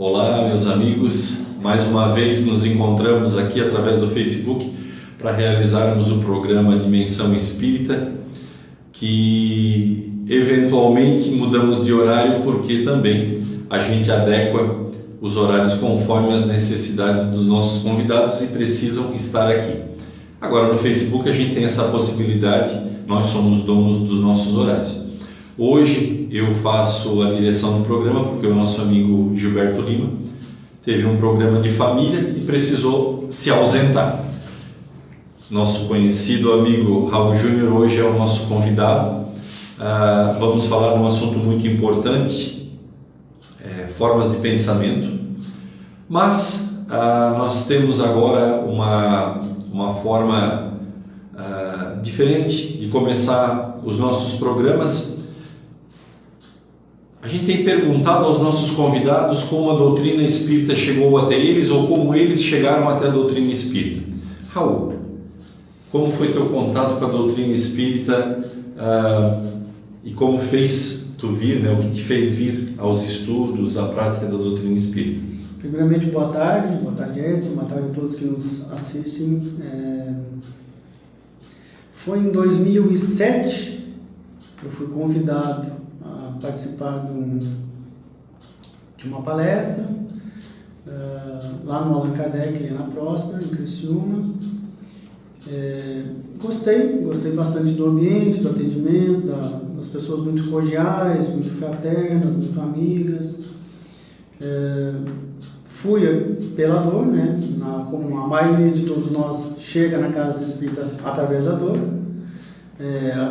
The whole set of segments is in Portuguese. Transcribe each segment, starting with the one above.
Olá, meus amigos, mais uma vez nos encontramos aqui através do Facebook para realizarmos o programa Dimensão Espírita, que eventualmente mudamos de horário porque também a gente adequa os horários conforme as necessidades dos nossos convidados e precisam estar aqui. Agora no Facebook a gente tem essa possibilidade, nós somos donos dos nossos horários. Hoje eu faço a direção do programa porque o nosso amigo Gilberto Lima teve um problema de família e precisou se ausentar. Nosso conhecido amigo Raul Júnior hoje é o nosso convidado. Vamos falar de um assunto muito importante, formas de pensamento, mas nós temos agora uma forma diferente de começar os nossos programas. A gente tem perguntado aos nossos convidados como a doutrina espírita chegou até eles ou como eles chegaram até a doutrina espírita. Raul, como foi teu contato com a doutrina espírita e como fez tu vir, o que te fez vir aos estudos, à prática da doutrina espírita? Primeiramente, boa tarde Edson, boa tarde a todos que nos assistem. Foi em 2007 que eu fui convidado a participar de uma palestra lá no Allan Kardec, na Próspera, em Criciúma. Gostei bastante do ambiente, do atendimento, das pessoas muito cordiais, muito fraternas, muito amigas. Fui pela dor, como a maioria de todos nós chega na casa espírita através da dor.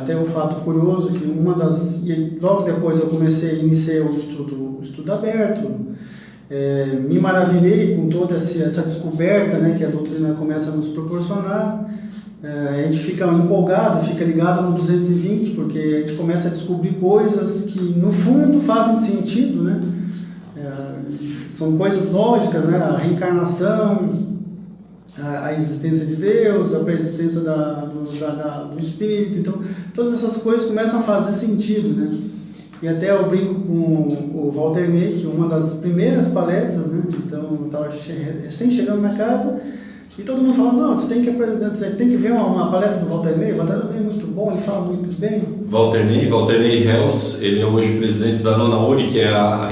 Até o fato curioso que logo depois eu iniciei o estudo aberto, me maravilhei com toda essa descoberta, que a doutrina começa a nos proporcionar. A gente fica empolgado, fica ligado no 220, porque a gente começa a descobrir coisas que no fundo fazem sentido, são coisas lógicas, a reencarnação, a existência de Deus, a preexistência do Espírito. Então, todas essas coisas começam a fazer sentido, E até eu brinco com o Walter Ney, que uma das primeiras palestras, Então, eu estava recém chegando na casa e todo mundo fala, não, você tem que ver uma palestra do Walter Ney. O Walter Ney é muito bom, ele fala muito bem. Walter Ney Hells, ele é hoje presidente da Nonauri, que é a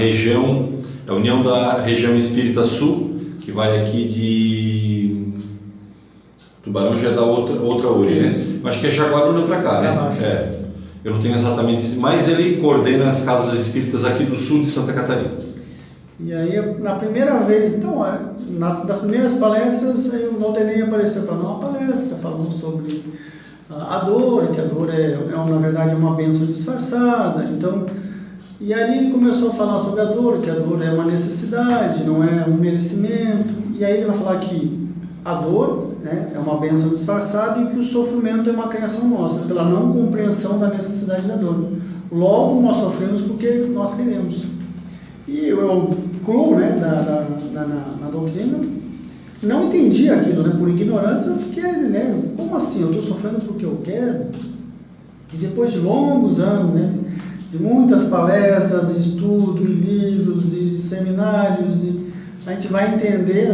união da região espírita sul, que vai aqui de Tubarão, já é da outra URI, Acho que é Jaguaruna para cá, Eu não tenho exatamente, mas ele coordena as casas espíritas aqui do sul de Santa Catarina. E aí, na primeira vez, então, das primeiras palestras, aí o Walter Ney apareceu para dar uma palestra, falando sobre a dor, que a dor na verdade, uma bênção disfarçada. Então, e ali ele começou a falar sobre a dor, que a dor é uma necessidade, não é um merecimento. E aí ele vai falar que a dor é uma bênção disfarçada e que o sofrimento é uma criação nossa, pela não compreensão da necessidade da dor. Logo, nós sofremos porque nós queremos. E eu cru, na doutrina, não entendi aquilo, por ignorância, eu fiquei, como assim? Eu estou sofrendo porque eu quero? E depois de longos anos, de muitas palestras, estudos, livros e seminários, e a gente vai entender,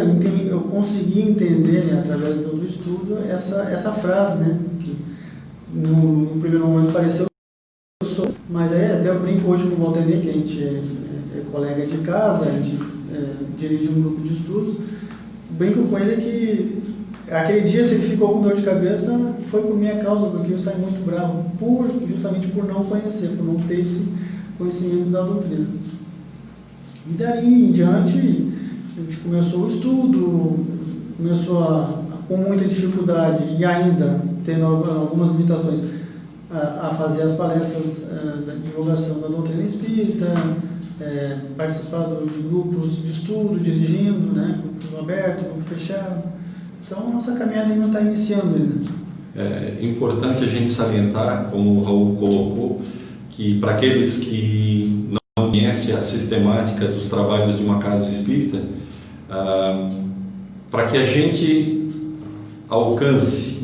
eu consegui entender, através do estudo, essa frase, que no primeiro momento pareceu mas até eu brinco hoje com o Walter Ney, que a gente é colega de casa, a gente dirige um grupo de estudos, brinco com ele que aquele dia, se ele ficou com dor de cabeça, foi por minha causa, porque eu saí muito bravo, justamente por não conhecer, por não ter esse conhecimento da doutrina. E daí em diante, a gente começou o estudo, começou com muita dificuldade e ainda tendo algumas limitações, a fazer as palestras da divulgação da doutrina espírita, participar de grupos de estudo, dirigindo, grupo aberto, grupo fechado. Então, nossa caminhada ainda está iniciando ainda. É importante a gente salientar, como o Raul colocou, que para aqueles que não conhecem a sistemática dos trabalhos de uma casa espírita, para que a gente alcance,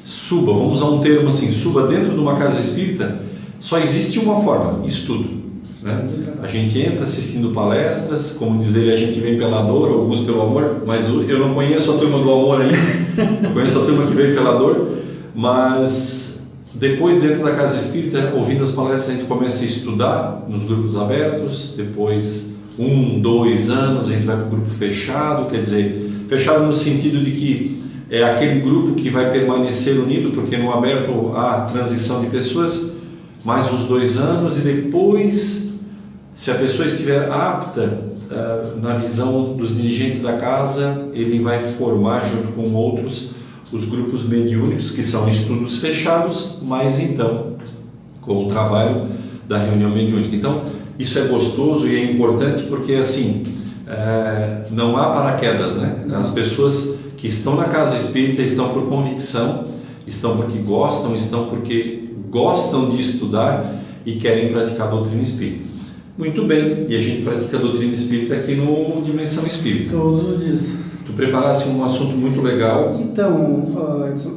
suba, vamos usar um termo assim, suba dentro de uma casa espírita, só existe uma forma, estudo. né? A gente entra assistindo palestras, como diz ele, a gente vem pela dor, alguns pelo amor, mas eu não conheço a turma do amor ainda, eu conheço a turma que veio pela dor, mas depois dentro da casa espírita, ouvindo as palestras, a gente começa a estudar nos grupos abertos, depois 1, 2 anos a gente vai para o grupo fechado, quer dizer, fechado no sentido de que é aquele grupo que vai permanecer unido, porque no aberto há transição de pessoas, mais uns 2 anos, e depois, se a pessoa estiver apta, na visão dos dirigentes da casa, ele vai formar junto com outros os grupos mediúnicos, que são estudos fechados, mas então com o trabalho da reunião mediúnica. Então, isso é gostoso e é importante porque assim, não há paraquedas, né? As pessoas que estão na casa espírita estão por convicção, estão porque gostam, estão porque gostam de estudar e querem praticar a doutrina espírita. Muito bem, e a gente pratica a doutrina espírita aqui no Dimensão Espírita. Todos os dias. Tu preparaste um assunto muito legal. Então,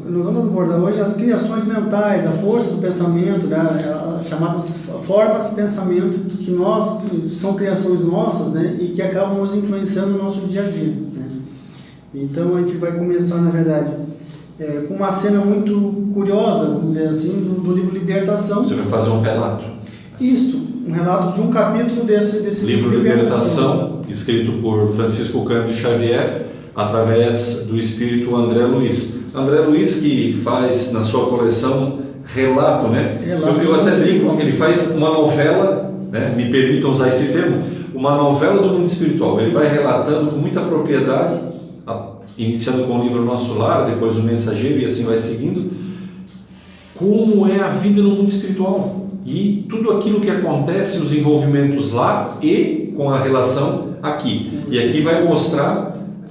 nós vamos abordar hoje as criações mentais, a força do pensamento, né, as chamadas formas de pensamento que são criações nossas, né, e que acabam nos influenciando no nosso dia a dia, né? Então a gente vai começar, na verdade, com uma cena muito curiosa, vamos dizer assim, do livro Libertação. Você vai fazer um relato. Isto, um relato de um capítulo desse livro Libertação, escrito por Francisco Cândido Xavier, através do espírito André Luiz. André Luiz, que faz na sua coleção relato, né? Eu até brinco que ele faz uma novela, né? Me permitam usar esse termo, uma novela do mundo espiritual. Ele vai relatando com muita propriedade, iniciando com o livro Nosso Lar, depois o Mensageiro e assim vai seguindo, como é a vida no mundo espiritual e tudo aquilo que acontece, os envolvimentos lá e com a relação aqui. E aqui vai mostrar,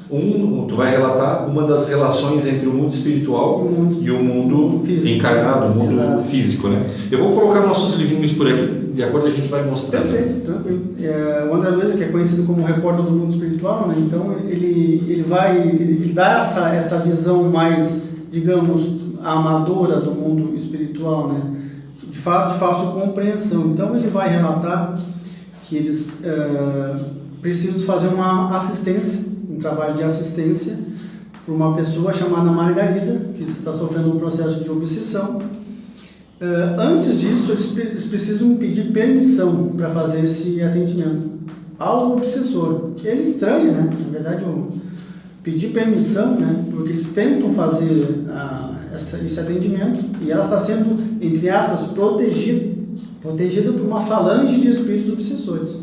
tu vai relatar uma das relações entre o mundo espiritual e o mundo físico, encarnado, o mundo físico, né? Eu vou colocar nossos livrinhos por aqui, de acordo a gente vai mostrando. Perfeito, tranquilo. O André Luiz, que é conhecido como repórter do mundo espiritual, né? Então ele dá essa visão mais, digamos, amadora do mundo espiritual, né? De fácil compreensão. Então ele vai relatar que eles precisam fazer uma assistência, um trabalho de assistência para uma pessoa chamada Margarida, que está sofrendo um processo de obsessão. Antes disso, eles precisam pedir permissão para fazer esse atendimento ao obsessor. Ele estranha, né? Na verdade, pedir permissão, né? Porque eles tentam fazer esse atendimento e ela está sendo, entre aspas, protegida por uma falange de espíritos obsessores.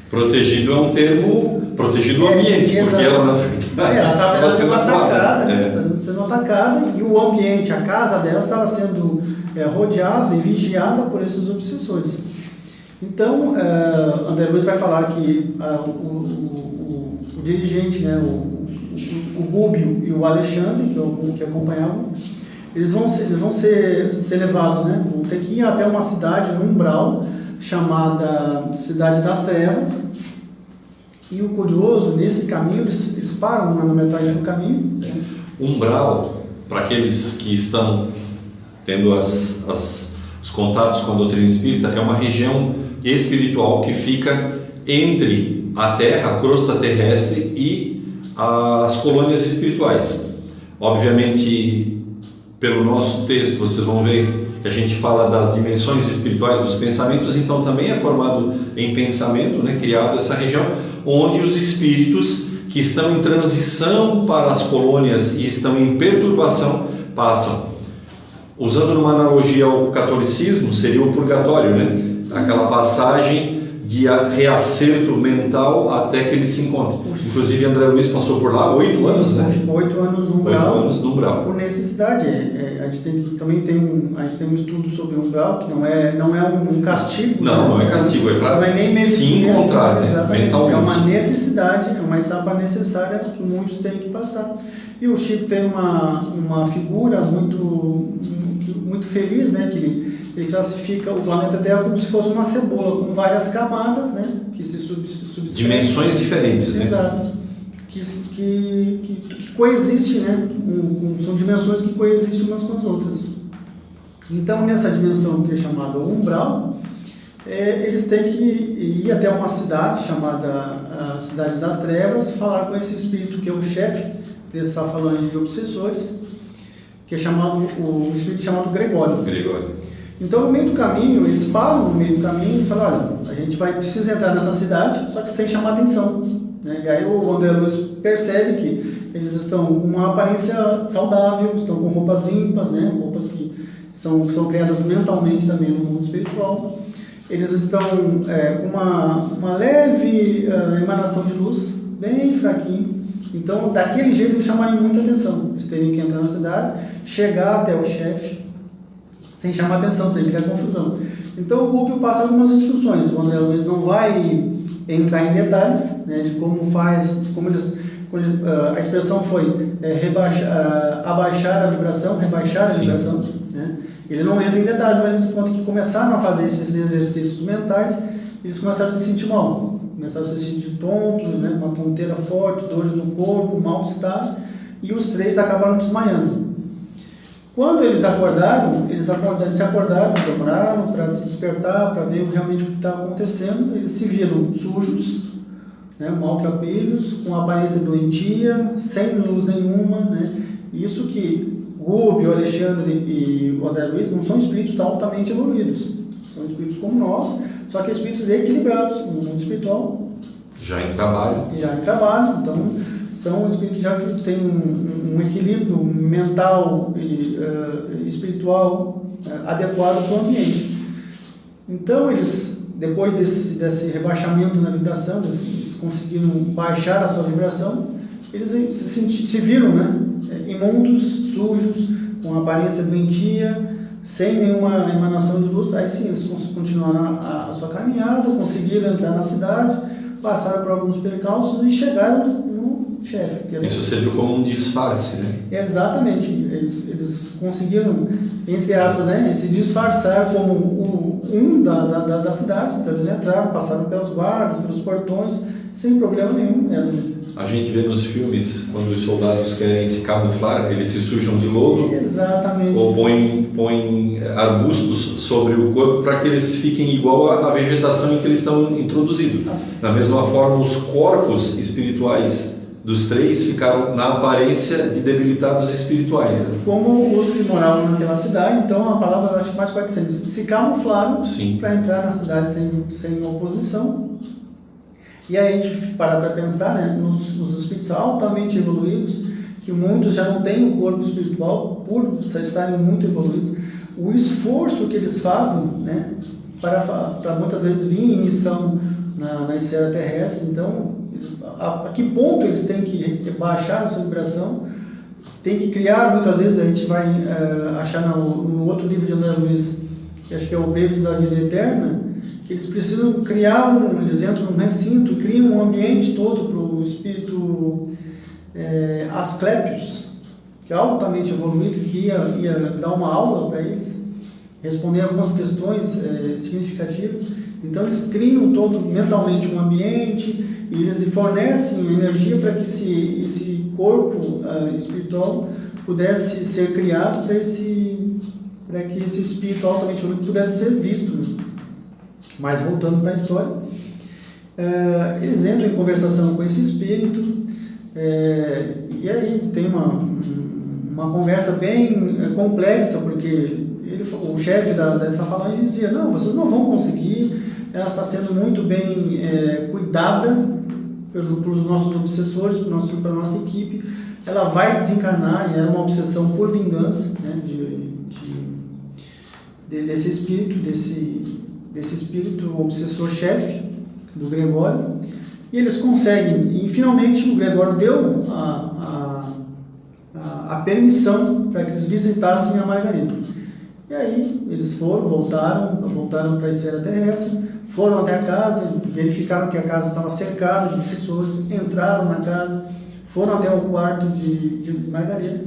Protegido é um termo, protegido o ambiente, porque ela na verdade estava sendo atacada, estava sendo atacada, e o ambiente, a casa dela estava sendo rodeada e vigiada por esses obsessores. Então, André Luiz vai falar que o dirigente, né, o Gúbio e o Alexandre, que acompanhavam, eles vão ser levados, né, vão ter que ir até uma cidade, no umbral, chamada Cidade das Trevas. E o curioso, nesse caminho, eles param na metade do caminho. Umbral, para aqueles que estão tendo os contatos com a doutrina espírita, é uma região espiritual que fica entre a Terra, a crosta terrestre e as colônias espirituais. Obviamente, pelo nosso texto, vocês vão ver que a gente fala das dimensões espirituais dos pensamentos, então também é formado em pensamento, né, criado essa região, onde os espíritos que estão em transição para as colônias e estão em perturbação passam. Usando uma analogia ao catolicismo, seria o purgatório, né? Aquela passagem de reacerto mental até que ele se encontre. Inclusive, André Luiz passou por lá 8 anos, né? 8 anos no umbral. 8 anos no umbral. Por necessidade. A gente também tem um estudo sobre o umbral, que não é um castigo. Não, né? Não é castigo, é para se encontrar, né? Mentalmente. É uma necessidade, é uma etapa necessária que muitos têm que passar. E o Chico tem uma figura muito feliz, né? Que ele classifica o planeta Terra como se fosse uma cebola com várias camadas, né? Que se subscrevem. Dimensões diferentes, né? Exato. Que coexistem, né? São dimensões que coexistem umas com as outras. Então, nessa dimensão que é chamada umbral, eles têm que ir até uma cidade chamada a Cidade das Trevas, falar com esse espírito que é o chefe dessa falange de obsessores, que é o espírito chamado Gregório. Então, no meio do caminho, eles param no meio do caminho e falam: olha, a gente precisa entrar nessa cidade, só que sem chamar atenção, né? E aí o André Luiz percebe que eles estão com uma aparência saudável, estão com roupas limpas, né? Roupas que são criadas mentalmente também no mundo espiritual. Eles estão com uma leve emanação de luz, bem fraquinho. Então, daquele jeito, eles chamarem muita atenção. Eles teriam que entrar na cidade, chegar até o chefe, sem chamar atenção, sem criar confusão. Então, o Gubbio passa algumas instruções. O André Luiz não vai entrar em detalhes, né, de como faz, a expressão foi abaixar a vibração, rebaixar a vibração, né? Ele não entra em detalhes, mas enquanto que começaram a fazer esses exercícios mentais, eles começaram a se sentir mal, começaram a se sentir tontos, né? Uma tonteira forte, dor no corpo, mal-estar, e os três acabaram desmaiando. Quando eles se acordaram, demoraram para se despertar, para ver realmente o que estava acontecendo. Eles se viram sujos, né, maltrapilhos, com aparência doentia, sem luz nenhuma, né? Isso que Gubbio, Alexandre e o André Luiz não são espíritos altamente evoluídos, são espíritos como nós, só que espíritos equilibrados no mundo espiritual. Já em trabalho, então são espíritos já que têm um equilíbrio mental e espiritual adequado para o ambiente. Então eles, depois desse rebaixamento na vibração, eles conseguiram baixar a sua vibração, eles se viram, né, imundos, sujos, com aparência doentia, sem nenhuma emanação de luz. Aí sim, eles continuaram a sua caminhada, conseguiram entrar na cidade, passaram por alguns percalços e chegaram no chefe. Isso serviu como um disfarce, né? Exatamente. Eles conseguiram, entre aspas, né, se disfarçar como da cidade. Então eles entraram, passaram pelos guardas, pelos portões, sem problema nenhum. A gente vê nos filmes, quando os soldados querem se camuflar, eles se sujam de lodo. Exatamente. Ou põem arbustos sobre o corpo para que eles fiquem igual à vegetação em que eles estão introduzidos. Da mesma forma, os corpos espirituais dos três ficaram na aparência de debilitados espirituais. Né? Como os que moravam naquela cidade, então a palavra, acho que mais 400, se camuflaram para entrar na cidade sem oposição. E aí a gente para pensar, né, nos espíritos altamente evoluídos, que muitos já não têm o corpo espiritual por estarem muito evoluídos, o esforço que eles fazem, né, para muitas vezes vir em missão na esfera terrestre. Então, a que ponto eles têm que baixar a sua vibração, tem que criar, muitas vezes a gente vai achar no outro livro de André Luiz, que acho que é o Breves da Vida Eterna, que eles precisam criar eles entram num recinto, criam um ambiente todo para o espírito Asclépios, que é altamente evoluído, que ia dar uma aula para eles, responder algumas questões significativas. Então eles criam todo mentalmente um ambiente e eles fornecem energia para que esse corpo espiritual pudesse ser criado, para que esse espírito altamente evoluído pudesse ser visto, né? Mas voltando para a história, eles entram em conversação com esse espírito, e aí tem uma conversa bem complexa, porque o chefe dessa falange dizia: não, vocês não vão conseguir, ela está sendo muito bem cuidada pelos nossos obsessores, pela nossa equipe, ela vai desencarnar, e era uma obsessão por vingança, né, desse espírito, desse espírito obsessor-chefe do Gregório, e eles conseguem, e finalmente o Gregório deu a permissão para que eles visitassem a Margarida. E aí eles voltaram para a esfera terrestre, foram até a casa, verificaram que a casa estava cercada de obsessores, entraram na casa, foram até o quarto de Margarida.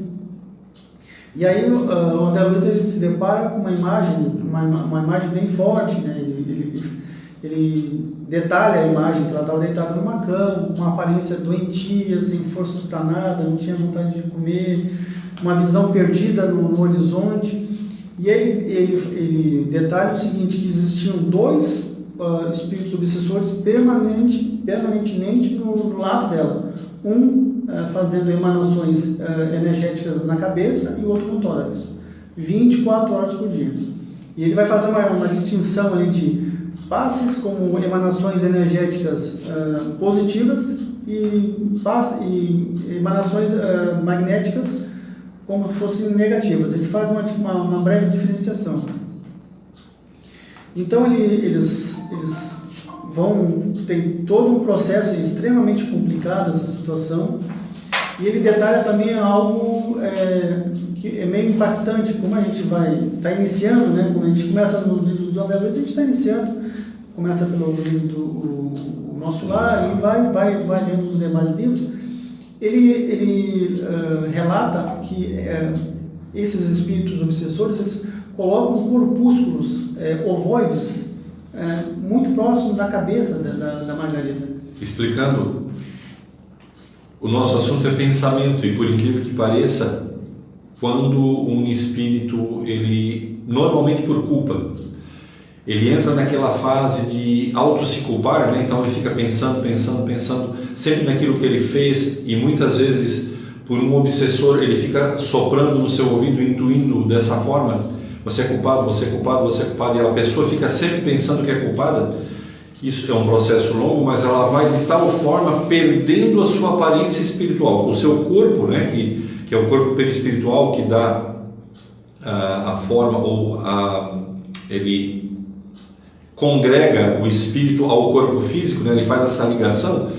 E aí o André Luiz ele se depara com uma imagem bem forte, né? Ele detalha a imagem que ela estava deitada numa cama, com uma aparência doentia, sem forças para nada, não tinha vontade de comer, uma visão perdida no horizonte. E aí ele detalha o seguinte, que existiam dois espíritos obsessores permanentemente no lado dela. Fazendo emanações energéticas na cabeça e o outro no tórax. 24 horas por dia. E ele vai fazer uma distinção ali de passes como emanações energéticas positivas e emanações magnéticas como fossem negativas. Ele faz uma breve diferenciação. Então eles tem todo um processo extremamente complicado essa situação, e ele detalha também algo que é meio impactante, como a gente está iniciando, né? Quando a gente começa no livro do André Luiz, a gente está iniciando, começa pelo livro do Nosso Lar e vai lendo os demais livros. Ele relata que esses espíritos obsessores, eles colocam corpúsculos ovoides muito próximos da cabeça da Margarida. Explicando, o nosso assunto é pensamento, e por incrível que pareça, quando um espírito, ele normalmente por culpa, ele entra naquela fase de auto-se culpar, né? Então ele fica pensando sempre naquilo que ele fez, e muitas vezes por um obsessor ele fica soprando no seu ouvido, intuindo dessa forma: você é culpado, você é culpado, você é culpado, e a pessoa fica sempre pensando que é culpada. Isso é um processo longo, mas ela vai de tal forma perdendo a sua aparência espiritual, o seu corpo, né, que é o corpo perispiritual que dá a forma, ou ele congrega o espírito ao corpo físico, né, ele faz essa ligação.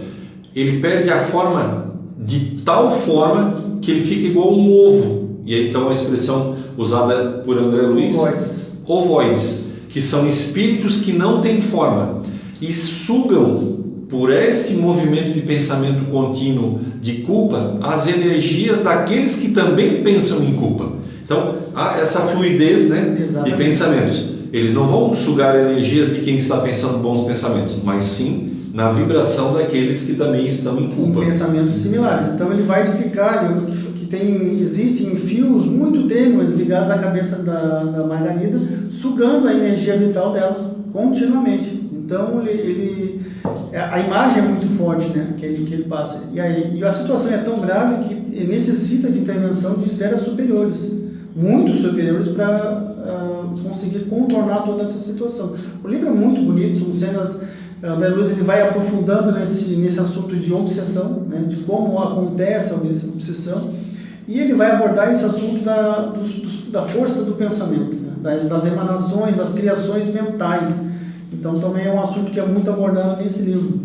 Ele perde a forma de tal forma que ele fica igual um ovo. E aí, então, a expressão usada por André Luiz, ovoides, que são espíritos que não têm forma e sugam por este movimento de pensamento contínuo de culpa as energias daqueles que também pensam em culpa. Então, há essa fluidez, né, de pensamentos. Eles não vão sugar energias de quem está pensando bons pensamentos, mas sim na vibração daqueles que também estão em culpa. Pensamentos similares. Então ele vai explicar que existem fios muito tênues ligados à cabeça da Margarida, sugando a energia vital dela continuamente. Então a imagem é muito forte, né, que ele passa. E a situação é tão grave que necessita de intervenção de esferas superiores, muito superiores, para conseguir contornar toda essa situação. O livro é muito bonito, são cenas. André Luiz ele vai aprofundando nesse assunto de obsessão, né, de como acontece a obsessão, e ele vai abordar esse assunto da força do pensamento, né, das emanações, das criações mentais. Então também é um assunto que é muito abordado nesse livro.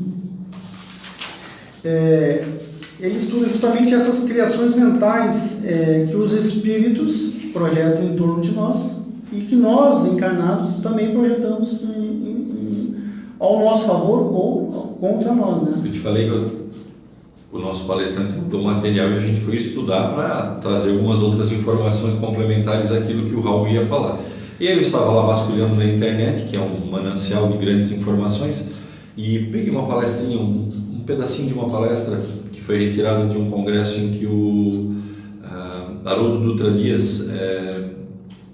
Ele estuda justamente essas criações mentais que os espíritos projetam em torno de nós e que nós, encarnados, também projetamos ao nosso favor ou contra nós, né? Eu te falei que o nosso palestrante mandou material e a gente foi estudar para trazer algumas outras informações complementares àquilo que o Raul ia falar. E aí eu estava lá vasculhando na internet, que é um manancial de grandes informações, e peguei uma palestrinha, um pedacinho de uma palestra que foi retirada de um congresso em que o Haroldo Dutra Dias,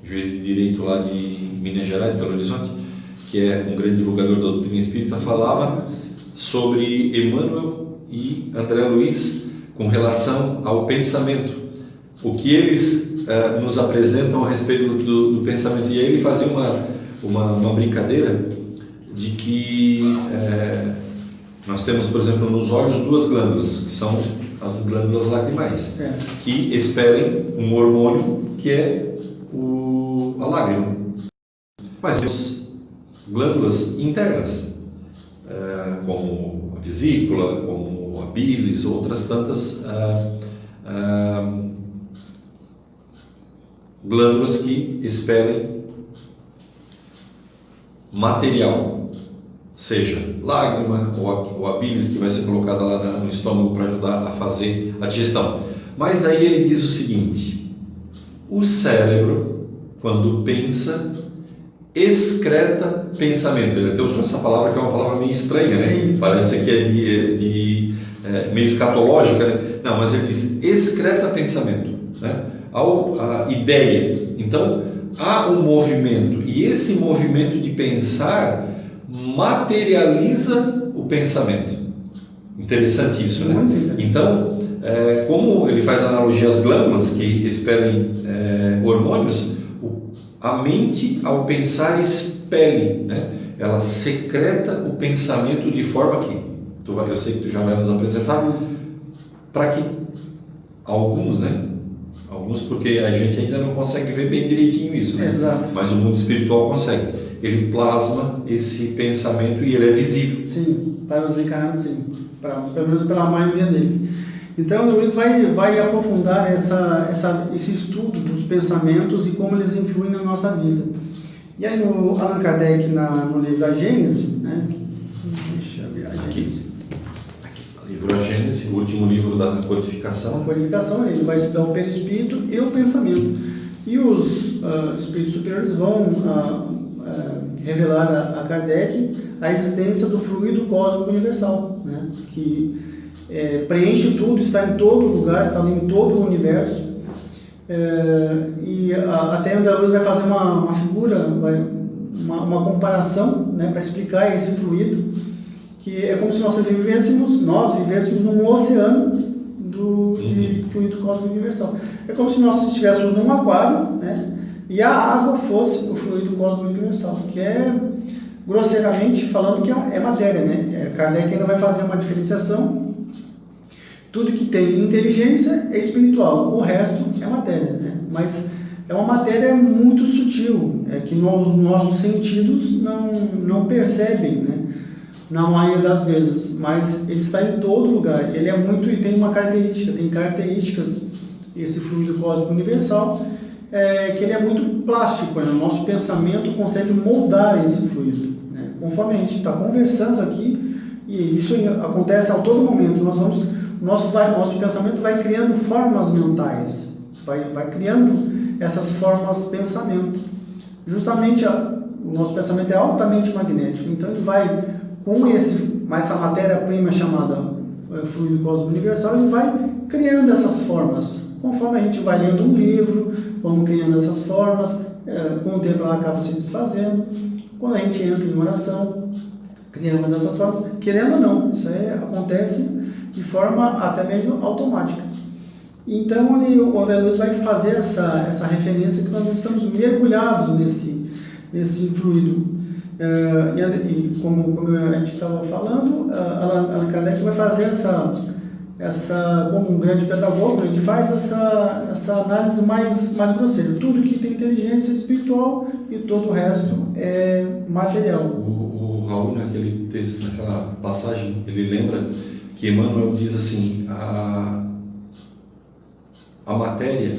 juiz de direito lá de Minas Gerais, Belo Horizonte, que é um grande divulgador da doutrina espírita, falava sobre Emmanuel e André Luiz com relação ao pensamento, o que eles nos apresentam a respeito do pensamento. E aí ele fazia uma brincadeira de que nós temos, por exemplo, nos olhos duas glândulas, que são as glândulas lacrimais, que expelem um hormônio que é a lágrima. Mas temos glândulas internas, como a vesícula, como a bilis, outras tantas glândulas que expelem material, seja lágrima ou a bilis que vai ser colocada lá no estômago para ajudar a fazer a digestão. Mas daí ele diz o seguinte: o cérebro, quando pensa, excreta pensamento. Ele até usou essa palavra, que é uma palavra meio estranha, né? Sim. Parece que é meio escatológica, né? Não, mas ele diz excreta pensamento, né? A ideia. Então há um movimento, e esse movimento de pensar materializa o pensamento. Interessante isso, né? Então, como ele faz analogia às glândulas que expelem hormônios, a mente, ao pensar, expele, né? Ela secreta o pensamento de forma que, eu sei que tu já vai nos apresentar, para que alguns, né? Alguns, porque a gente ainda não consegue ver bem direitinho isso, né? Exato. Mas o mundo espiritual consegue. Ele plasma esse pensamento e ele é visível. Sim, para os encarnados, sim. Pelo menos pela maioria deles. Então, o Luiz vai aprofundar esse estudo dos pensamentos e como eles influem na nossa vida. E aí, no Allan Kardec, no livro A Gênese, né? Deixa eu ver a Gênese. Aqui, o livro A Gênese, o último livro da codificação. A codificação, ele vai estudar o perispírito e o pensamento. E os espíritos superiores vão revelar a Kardec a existência do fluido cósmico universal, né? Que preenche tudo, está em todo lugar, está em todo o universo. E até André Luiz vai fazer uma figura, uma comparação, né, para explicar esse fluido, que é como se nós vivêssemos num oceano de fluido cósmico universal. É como se nós estivéssemos num aquário, né, e a água fosse o fluido cósmico universal, que é, grosseiramente falando, que é matéria, né? Kardec ainda vai fazer uma diferenciação. Tudo que tem inteligência é espiritual, o resto é matéria, né? Mas é uma matéria muito sutil, que os nossos sentidos não percebem, né? Na maioria das vezes, mas ele está em todo lugar. Ele tem uma característica, tem características, esse fluido cósmico universal, que ele é muito plástico, né? O nosso pensamento consegue moldar esse fluido, né? Conforme a gente está conversando aqui, e isso acontece a todo momento, nosso pensamento vai criando formas mentais, vai criando essas formas de pensamento. Justamente o nosso pensamento é altamente magnético, então ele vai, com essa matéria-prima chamada fluido cósmico universal, ele vai criando essas formas. Conforme a gente vai lendo um livro, vamos criando essas formas, com o tempo ela acaba se desfazendo. Quando a gente entra em oração, criamos essas formas, querendo ou não, isso aí acontece de forma até mesmo automática. Então, o André Luiz vai fazer essa referência que nós estamos mergulhados nesse fluido. E como a gente estava falando, Allan Kardec vai fazer como um grande pedagogo, ele faz essa análise mais grosseira. Tudo que tem inteligência espiritual e todo o resto é material. O Raul, naquele texto, naquela passagem, ele lembra que Emmanuel diz assim: a matéria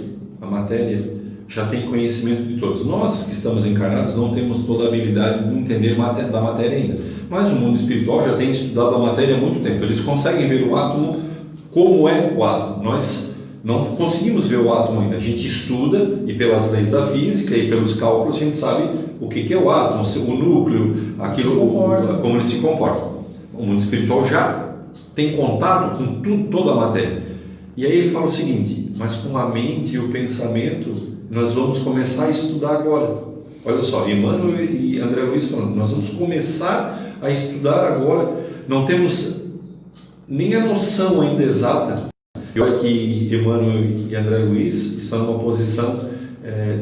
já tem conhecimento de todos. Nós que estamos encarnados não temos toda a habilidade de entender da matéria ainda, mas o mundo espiritual já tem estudado a matéria há muito tempo. Eles conseguem ver o átomo como é o átomo. Nós não conseguimos ver o átomo ainda. A gente estuda e pelas leis da física e pelos cálculos a gente sabe o que é o átomo, o núcleo, como ele se comporta. O mundo espiritual já tem contato com toda a matéria. E aí ele fala o seguinte: mas com a mente e o pensamento nós vamos começar a estudar agora. Olha só, Emmanuel e André Luiz falando, nós vamos começar a estudar agora. Não temos nem a noção ainda exata. E olha que Emmanuel e André Luiz estão numa posição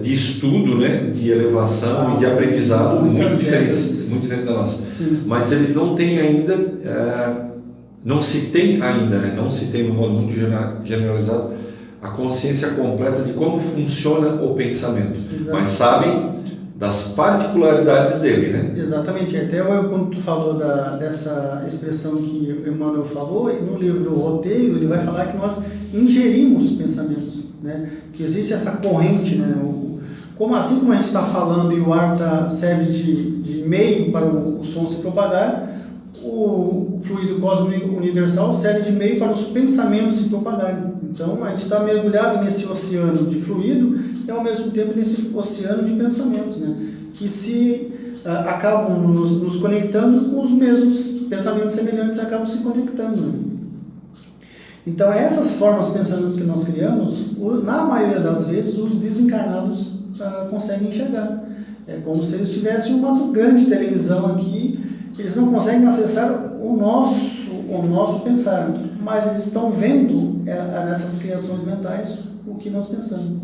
de estudo, né, de elevação e de aprendizado muito diferente da nossa. Sim. Mas eles não têm ainda... Não se tem ainda, né? Não se tem, no modo muito generalizado, a consciência completa de como funciona o pensamento. Exato. Mas sabem das particularidades dele, né? Exatamente. Até quando tu falou dessa expressão que Emmanuel falou, no livro Roteiro, ele vai falar que nós ingerimos pensamentos, né? Que existe essa corrente, né? Assim como a gente está falando e o ar serve de meio para o som se propagar, o fluido cósmico universal serve de meio para os pensamentos se propagarem. Então, a gente está mergulhado nesse oceano de fluido e, ao mesmo tempo, nesse oceano de pensamentos, né? Que acabam nos conectando com os mesmos pensamentos semelhantes, acabam se conectando, né? Então, essas formas de pensamentos que nós criamos, na maioria das vezes, os desencarnados conseguem enxergar. É como se eles tivessem uma grande televisão aqui, eles não conseguem acessar o nosso pensar, mas eles estão vendo nessas criações mentais o que nós pensamos.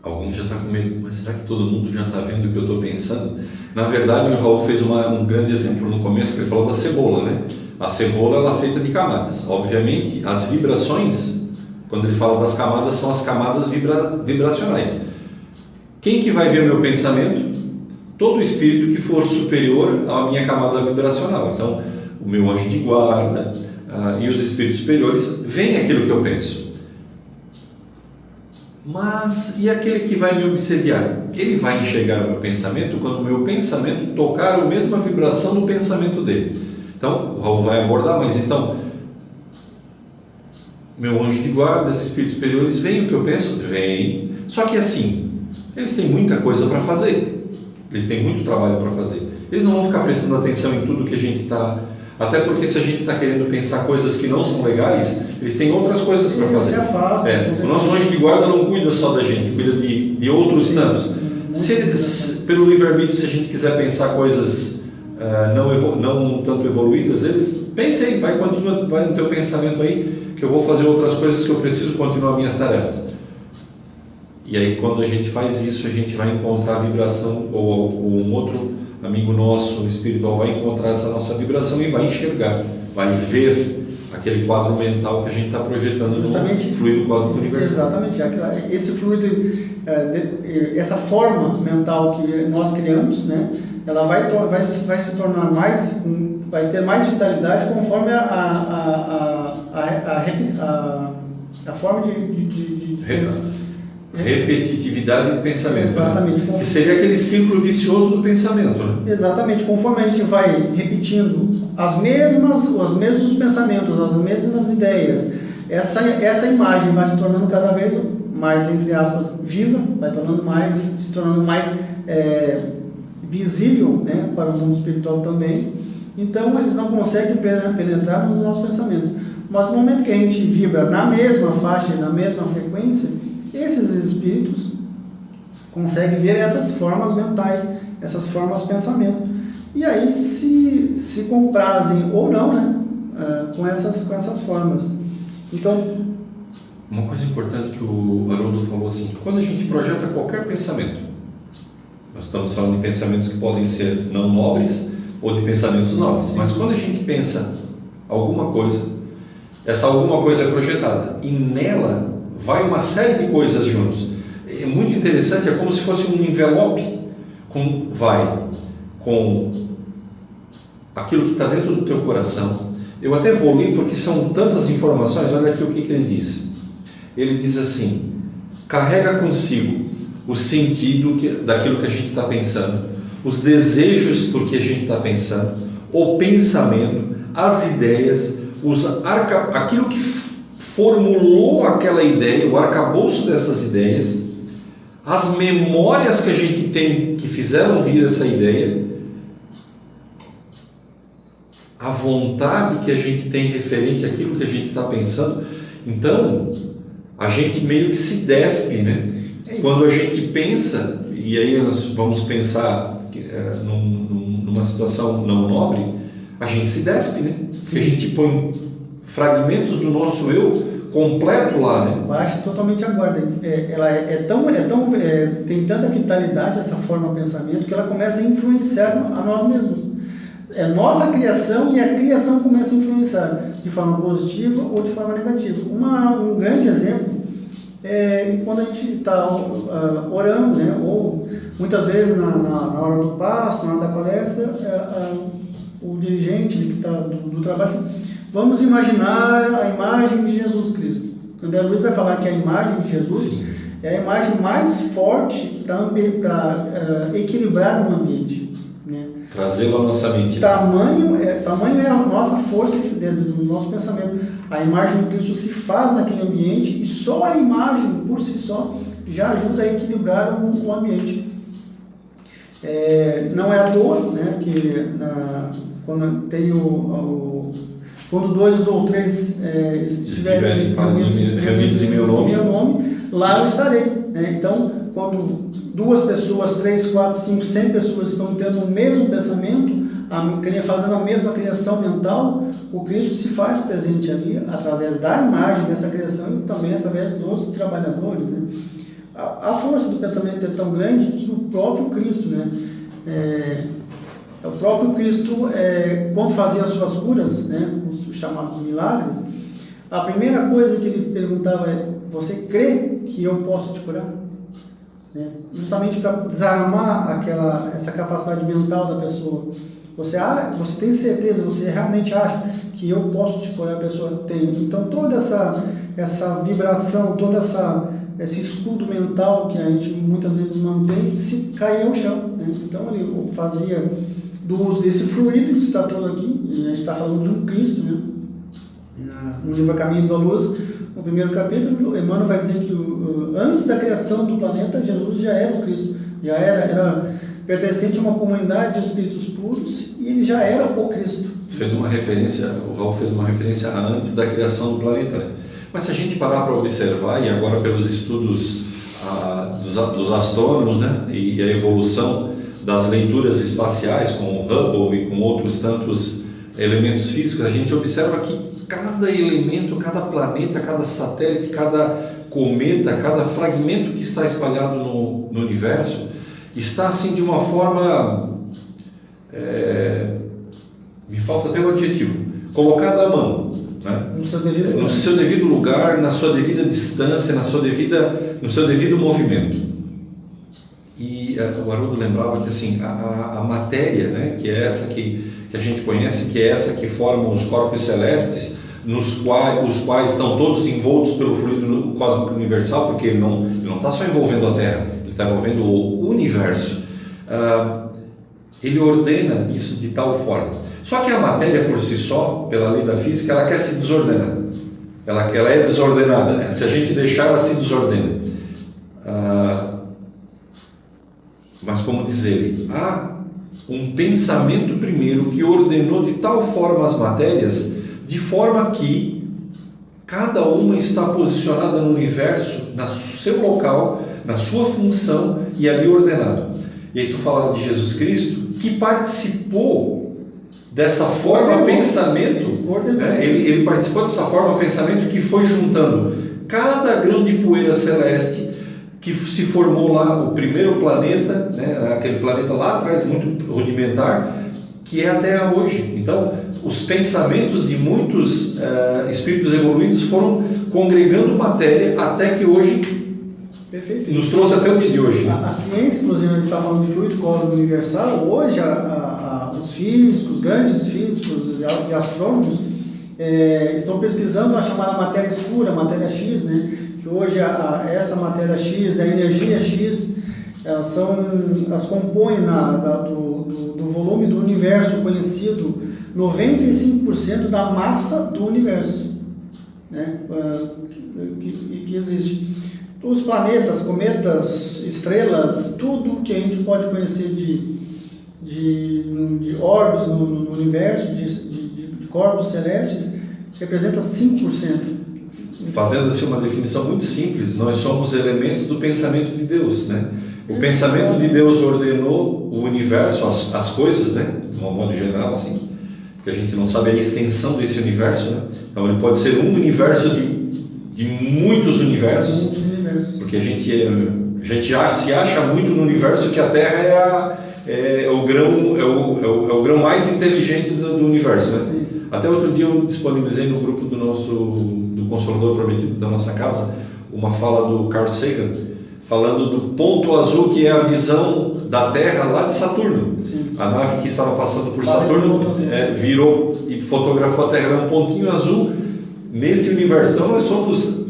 Alguém já está com medo, mas será que todo mundo já está vendo o que eu estou pensando? Na verdade, o Raul fez um grande exemplo no começo, que ele falou da cebola, né? A cebola ela é feita de camadas. Obviamente, as vibrações, quando ele fala das camadas, são as camadas vibracionais. Quem que vai ver o meu pensamento? Todo espírito que for superior à minha camada vibracional. Então, o meu anjo de guarda e os espíritos superiores veem aquilo que eu penso. Mas e aquele que vai me obsediar? Ele vai enxergar o meu pensamento quando o meu pensamento tocar a mesma vibração do pensamento dele. Então, o Raul vai abordar, mas então, meu anjo de guarda, os espíritos superiores veem o que eu penso? Veem. Só que assim, eles têm muita coisa para fazer. Eles têm muito trabalho para fazer. Eles não vão ficar prestando atenção em tudo que a gente está... Até porque se a gente está querendo pensar coisas que não são legais, eles têm outras coisas para fazer. O nosso anjo de guarda não cuida só da gente, cuida de outros tantos. Pelo livre-arbítrio, se a gente quiser pensar coisas não tanto evoluídas, eles pensem, vai no teu pensamento aí, que eu vou fazer outras coisas que eu preciso continuar minhas tarefas. E aí quando a gente faz isso, a gente vai encontrar a vibração, ou um outro amigo nosso espiritual vai encontrar essa nossa vibração e vai enxergar, vai ver aquele quadro mental que a gente está projetando no fluido cósmico universal. Exatamente, esse fluido, essa forma mental que nós criamos, né, ela vai se tornar vai ter mais vitalidade conforme a forma de repetitividade do pensamento. Exatamente. Né? Que seria aquele círculo vicioso do pensamento. Né? Exatamente. Conforme a gente vai repetindo os mesmos pensamentos, as mesmas ideias, essa imagem vai se tornando cada vez mais, entre aspas, viva, vai se tornando mais visível, né, para o mundo espiritual também. Então, eles não conseguem penetrar nos nossos pensamentos. Mas no momento que a gente vibra na mesma faixa, na mesma frequência, esses espíritos conseguem ver essas formas mentais, essas formas de pensamento. E aí se comprazem ou não, né, com essas formas. Então, uma coisa importante que o Haroldo falou assim, quando a gente projeta qualquer pensamento, nós estamos falando de pensamentos que podem ser não nobres ou de pensamentos nobres, mas quando a gente pensa alguma coisa, essa alguma coisa é projetada e nela vai uma série de coisas juntos. É muito interessante, é como se fosse um envelope com aquilo que está dentro do teu coração. Eu até vou ler porque são tantas informações. Olha aqui o que ele diz. Ele diz assim: carrega consigo o sentido daquilo que a gente está pensando, os desejos por que a gente está pensando, o pensamento, as ideias, aquilo que formulou aquela ideia, o arcabouço dessas ideias, as memórias que a gente tem que fizeram vir essa ideia, a vontade que a gente tem referente àquilo que a gente está pensando. Então, a gente meio que se despe, né? Quando a gente pensa, e aí nós vamos pensar numa situação não nobre, a gente se despe, né? Porque a gente põe fragmentos do nosso eu completo lá, né? Baixa totalmente a guarda. Ela tem tanta vitalidade essa forma de pensamento que ela começa a influenciar a nós mesmos. É nós a criação e a criação começa a influenciar de forma positiva ou de forma negativa. Um grande exemplo é quando a gente está orando, né? Ou muitas vezes na hora do passo, na hora da palestra, o dirigente que está do trabalho, vamos imaginar a imagem de Jesus Cristo. André Luiz vai falar que a imagem de Jesus é a imagem mais forte para equilibrar o ambiente, né? Trazê-lo à nossa mente. Tamanho é a nossa força dentro do nosso pensamento. A imagem de Cristo se faz naquele ambiente e só a imagem por si só já ajuda a equilibrar o ambiente. Não é à toa, né, que quando tem quando 2 ou 3 estiverem reunidos em meu nome, lá eu estarei, né? Então, quando 2 pessoas, 3, 4, 5, 100 pessoas estão tendo o mesmo pensamento, fazendo a mesma criação mental, o Cristo se faz presente ali através da imagem dessa criação e também através dos trabalhadores, né? A força do pensamento é tão grande que o próprio Cristo, né? O próprio Cristo, quando fazia as suas curas, né, os chamados milagres, a primeira coisa que ele perguntava é: você crê que eu posso te curar? Né? Justamente para desarmar essa capacidade mental da pessoa. Você tem certeza, você realmente acha que eu posso te curar? A pessoa tem. Então toda essa vibração, esse escudo mental que a gente muitas vezes mantém, se caía ao chão, né? Então ele fazia do uso desse fluido que está todo aqui. A gente está falando de um Cristo, né? No livro A Caminho da Luz, no primeiro capítulo, Emmanuel vai dizer que antes da criação do planeta, Jesus já era o Cristo, já era pertencente a uma comunidade de espíritos puros, e ele já era o Cristo. O Raul fez uma referência a antes da criação do planeta, né? Mas se a gente parar para observar, e agora pelos estudos dos astrônomos, né, e a evolução das leituras espaciais com o Hubble e com outros tantos elementos físicos, a gente observa que cada elemento, cada planeta, cada satélite, cada cometa, cada fragmento que está espalhado no universo está assim de uma forma, me falta até o adjetivo, colocada à mão, né? No seu devido lugar, na sua devida distância, no seu devido movimento. E o Haroldo lembrava que assim, a matéria, né, que é essa que a gente conhece, que é essa que forma os corpos celestes, os quais estão todos envoltos pelo fluido cósmico universal, porque ele não está só envolvendo a Terra, ele está envolvendo o universo. Ele ordena isso de tal forma. Só que a matéria por si só, pela lei da física, ela quer se desordenar. Ela é desordenada, né? Se a gente deixar, ela se desordena. Mas como diz ele, há um pensamento primeiro que ordenou de tal forma as matérias, de forma que cada uma está posicionada no universo, no seu local, na sua função e ali ordenado. E aí tu fala de Jesus Cristo, que participou dessa forma pensamento, né? Ele participou dessa forma pensamento que foi juntando cada grão de poeira celeste que se formou lá, o primeiro planeta, né? Aquele planeta lá atrás, muito rudimentar, que é a Terra hoje. Então, os pensamentos de muitos espíritos evoluídos foram congregando matéria até que hoje nos trouxe até o dia de hoje. A ciência, inclusive, a gente está falando de fluido cósmico universal. Hoje, os físicos, os grandes físicos e astrônomos estão pesquisando a chamada matéria escura, matéria X, né? Que hoje essa matéria X, a energia X, elas compõem do volume do universo conhecido 95% da massa do universo, né? que existe. Os planetas, cometas, estrelas, tudo que a gente pode conhecer de orbes no universo, de corpos celestes, representa 5%. Fazendo-se uma definição muito simples, nós somos elementos do pensamento de Deus, né? O pensamento de Deus ordenou o universo, as coisas, né? De um modo geral, assim, porque a gente não sabe a extensão desse universo, né? Então ele pode ser um universo de muitos universos, porque a gente se acha muito no universo que a Terra é o grão mais inteligente do universo, né? Sim. Até outro dia eu disponibilizei no grupo do Consolador Prometido da nossa casa uma fala do Carl Sagan, falando do ponto azul que é a visão da Terra lá de Saturno. Sim. A nave que estava passando por Saturno virou e fotografou a Terra, era um pontinho azul nesse universo. Então nós somos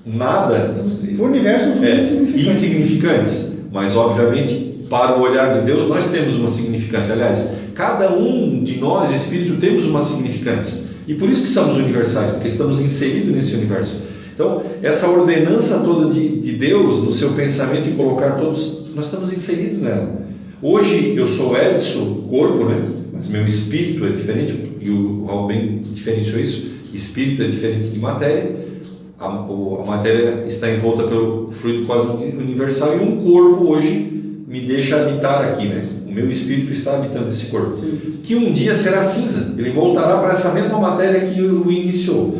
nada, por universo somos insignificantes, mas obviamente para o olhar de Deus nós temos uma significância. Aliás, cada um de nós, espírito, temos uma significância, e por isso que somos universais, porque estamos inseridos nesse universo. Então, essa ordenança toda de Deus no seu pensamento e colocar todos, nós estamos inseridos nela. Hoje eu sou Edson, corpo, né? Mas meu espírito é diferente, e o Raul bem diferenciou isso. Espírito é diferente de matéria. A matéria está envolta pelo fluido cósmico universal, e um corpo hoje me deixa habitar aqui, né? meu espírito está habitando esse corpo, Sim. que um dia será cinza, ele voltará para essa mesma matéria que o iniciou,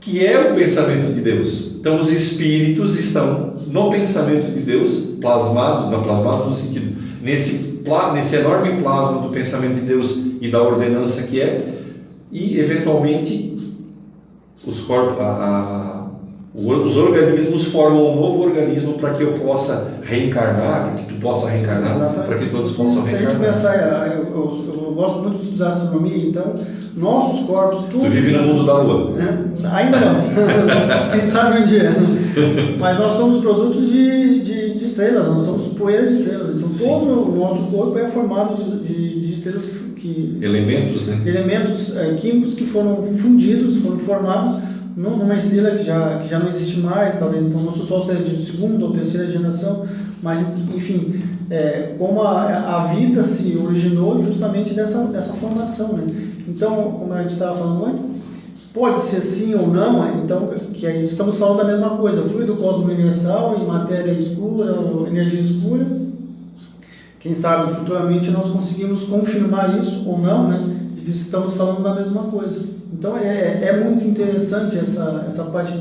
que é o pensamento de Deus. Então os espíritos estão no pensamento de Deus, plasmados no sentido, nesse enorme plasma do pensamento de Deus e da ordenança que é, e eventualmente os corpos, os organismos formam um novo organismo para que eu possa reencarnar, que tu possa reencarnar, Exatamente. para que todos possam Se a gente reencarnar. pensar, eu gosto muito de estudar astronomia, então nossos corpos, tudo... Tu vive no mundo da Lua. Ainda não, quem sabe um dia. Mas nós somos produtos de estrelas, nós somos poeira de estrelas, então Sim. todo o nosso corpo é formado de estrelas Elementos, né? elementos químicos que foram fundidos, foram formados numa estrela que já não existe mais, talvez então nosso Sol seja de segunda ou terceira geração, mas enfim, como a vida se originou justamente dessa formação, né? Então, como a gente estava falando antes, pode ser sim ou não, então que aí estamos falando da mesma coisa, fluido cósmico universal e matéria escura, ou energia escura. Quem sabe futuramente nós conseguimos confirmar isso ou não, né? De que estamos falando da mesma coisa. Então é muito interessante essa parte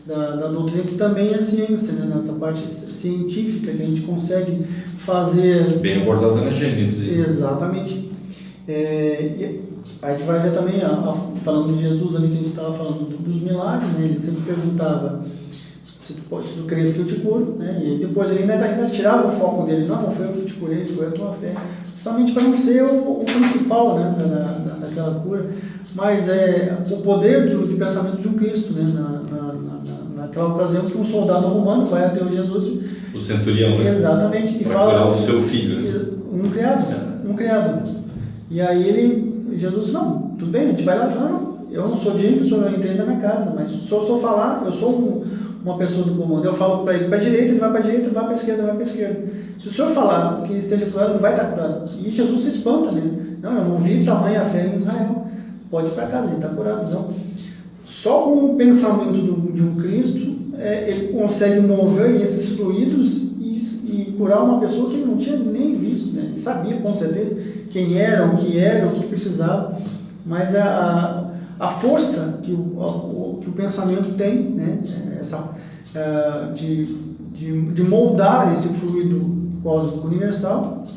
da doutrina, que também é ciência, né? Nessa parte científica que a gente consegue fazer. Bem abordada na Gênesis. Exatamente. E a gente vai ver também, falando de Jesus ali, que a gente estava falando dos milagres, né? Ele sempre perguntava se tu crês que eu te curo, né? E depois ele ainda tirava o foco dele, não foi eu que te curei, foi a tua fé, justamente para não ser o principal, né? daquela cura, mas o poder de pensamento de um Cristo, né? Naquela ocasião que um soldado romano vai até o Jesus, o centurião, né? Exatamente, e para fala curar o seu filho, né? um criado, e aí Jesus, não, tudo bem, a gente vai lá e fala, não, eu não sou digno que o senhor entre na minha casa, mas se eu falar, eu sou uma pessoa do comando, eu falo para ele para a direita, ele vai para a direita, vai para a esquerda, vai para a esquerda. Se o senhor falar que ele esteja curado, ele vai estar curado. E Jesus se espanta, né? Não, eu não vi tamanha fé em Israel. Pode ir para casa, ele está curado. Não. Só com o pensamento de um Cristo, ele consegue mover esses fluidos e curar uma pessoa que ele não tinha nem visto, né? Ele sabia com certeza quem era, o que precisava, mas a força que o pensamento tem, né? De moldar esse fluido cósmico universal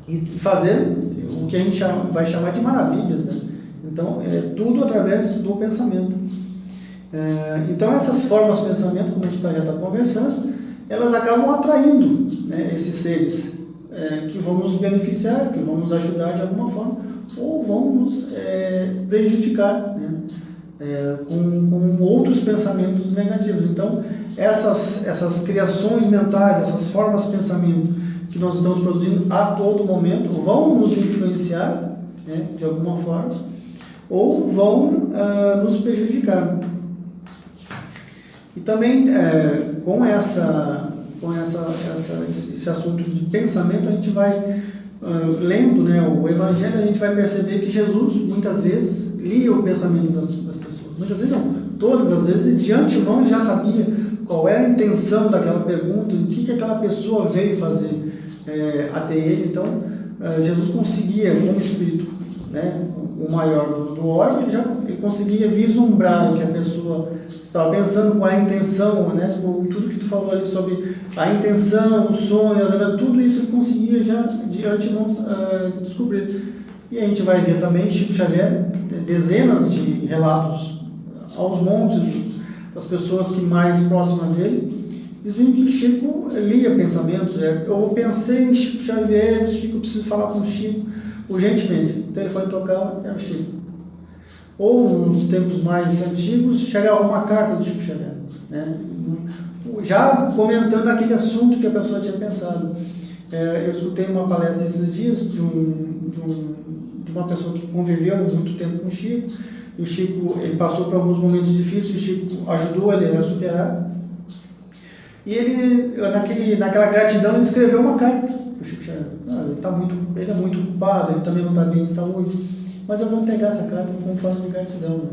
e fazer o que a gente vai chamar de maravilhas, né? Então, tudo através do pensamento. Então, essas formas de pensamento, como a gente já está conversando, elas acabam atraindo, né, esses seres que vão nos beneficiar, que vão nos ajudar de alguma forma, ou vão nos prejudicar, né? Com outros pensamentos negativos. Então, essas criações mentais, essas formas de pensamento que nós estamos produzindo a todo momento, vão nos influenciar, né, de alguma forma, ou vão nos prejudicar. E também, com esse assunto de pensamento, a gente vai lendo, né, o Evangelho, a gente vai perceber que Jesus, muitas vezes, lia o pensamento das pessoas. Muitas vezes não, todas as vezes, de antemão ele já sabia qual era a intenção daquela pergunta, o que aquela pessoa veio fazer até ele. Então, Jesus conseguia, como espírito, né, o maior do orbe, ele conseguia vislumbrar o que a pessoa estava pensando, com a intenção, né, tudo que tu falou ali sobre a intenção, o sonho, tudo isso ele conseguia já de antemão descobrir. E a gente vai ver também Chico Xavier, dezenas de relatos aos montes das pessoas que mais próximas dele, diziam que Chico lia pensamentos. Eu pensei em Chico Xavier, Chico, eu preciso falar com o Chico urgentemente. O telefone tocava, era o Chico. Ou nos tempos mais antigos, chegava uma carta do Chico Xavier, né? Já comentando aquele assunto que a pessoa tinha pensado. Eu escutei uma palestra esses dias de uma pessoa que conviveu muito tempo com o Chico, e o Chico, ele passou por alguns momentos difíceis, o Chico ajudou ele a superar, e ele, naquela gratidão, ele escreveu uma carta para o Chico Xavier. Ele é muito ocupado, ele também não está bem de saúde, mas eu vou pegar essa carta como forma de gratidão, né?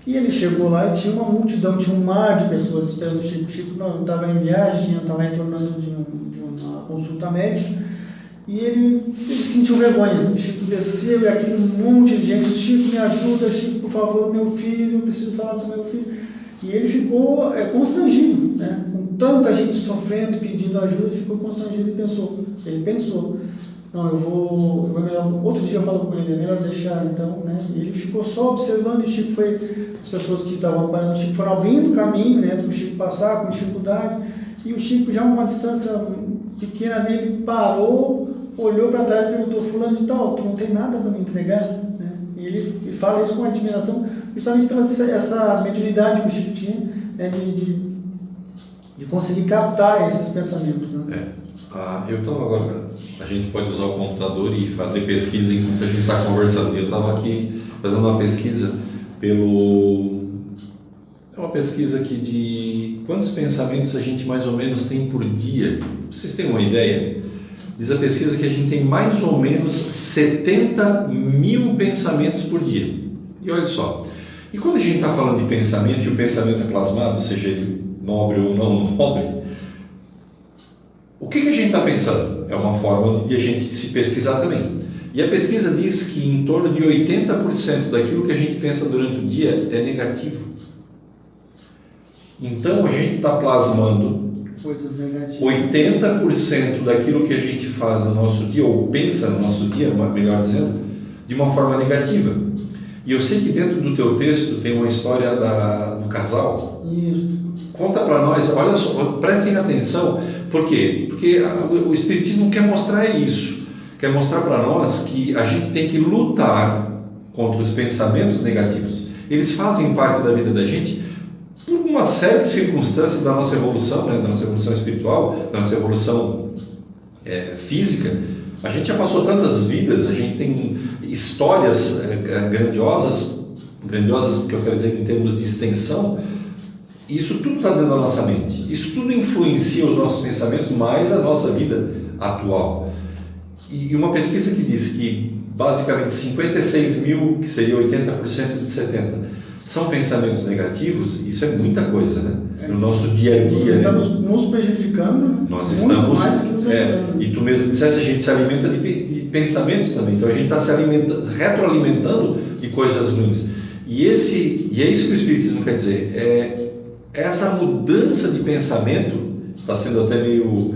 E ele chegou lá e tinha uma multidão, tinha um mar de pessoas esperando o Chico. O Chico estava em viagem, estava retornando de uma consulta médica, E ele sentiu vergonha. O Chico desceu e aquele monte de gente, Chico, me ajuda, Chico, por favor, meu filho, eu preciso falar com meu filho. E ele ficou constrangido, né? Com tanta gente sofrendo e pedindo ajuda, ele ficou constrangido e pensou, não, outro dia eu falo com ele, é melhor deixar então, né? E ele ficou só observando, e o Chico as pessoas que estavam parando, o Chico foram abrindo o caminho, né, para o Chico passar com dificuldade, e o Chico, já a uma distância pequena dele, parou, olhou para trás e perguntou, fulano de tal, tu não tem nada para me entregar? Né? E ele fala isso com admiração, justamente pela essa mediunidade que o Chico tinha, né, de conseguir captar esses pensamentos. Né? Eu estava agora, a gente pode usar o computador e fazer pesquisa enquanto a gente está conversando. Eu estava aqui fazendo uma pesquisa é uma pesquisa aqui de quantos pensamentos a gente mais ou menos tem por dia. Vocês têm uma ideia? Diz a pesquisa que a gente tem mais ou menos 70 mil pensamentos por dia. E olha só, e quando a gente está falando de pensamento, e o pensamento é plasmado, seja ele nobre ou não nobre, o que a gente está pensando? É uma forma de a gente se pesquisar também. E a pesquisa diz que em torno de 80% daquilo que a gente pensa durante o dia é negativo. Então a gente está plasmando coisas negativas. 80% daquilo que a gente faz no nosso dia, ou pensa no nosso dia, melhor dizendo, de uma forma negativa. E eu sei que dentro do teu texto tem uma história do casal. Isso. Conta para nós, olha só, prestem atenção. Por quê? Porque o Espiritismo quer mostrar isso. Quer mostrar para nós que a gente tem que lutar contra os pensamentos negativos. Eles fazem parte da vida da gente por uma série de circunstâncias da nossa evolução, né? Da nossa evolução espiritual, da nossa evolução física. A gente já passou tantas vidas, a gente tem histórias grandiosas que eu quero dizer em termos de extensão. Isso tudo está dentro da nossa mente. Isso tudo influencia os nossos pensamentos, mais a nossa vida atual. E uma pesquisa que diz que basicamente 56 mil, que seria 80% de 70%, são pensamentos negativos. Isso é muita coisa, né? No nosso dia a dia. Nós estamos nos prejudicando. Nós estamos. Mais do que nos ajudando. E tu mesmo disseste, a gente se alimenta de pensamentos também. Então a gente está se retroalimentando de coisas ruins. E é isso que o Espiritismo quer dizer. Essa mudança de pensamento está sendo até meio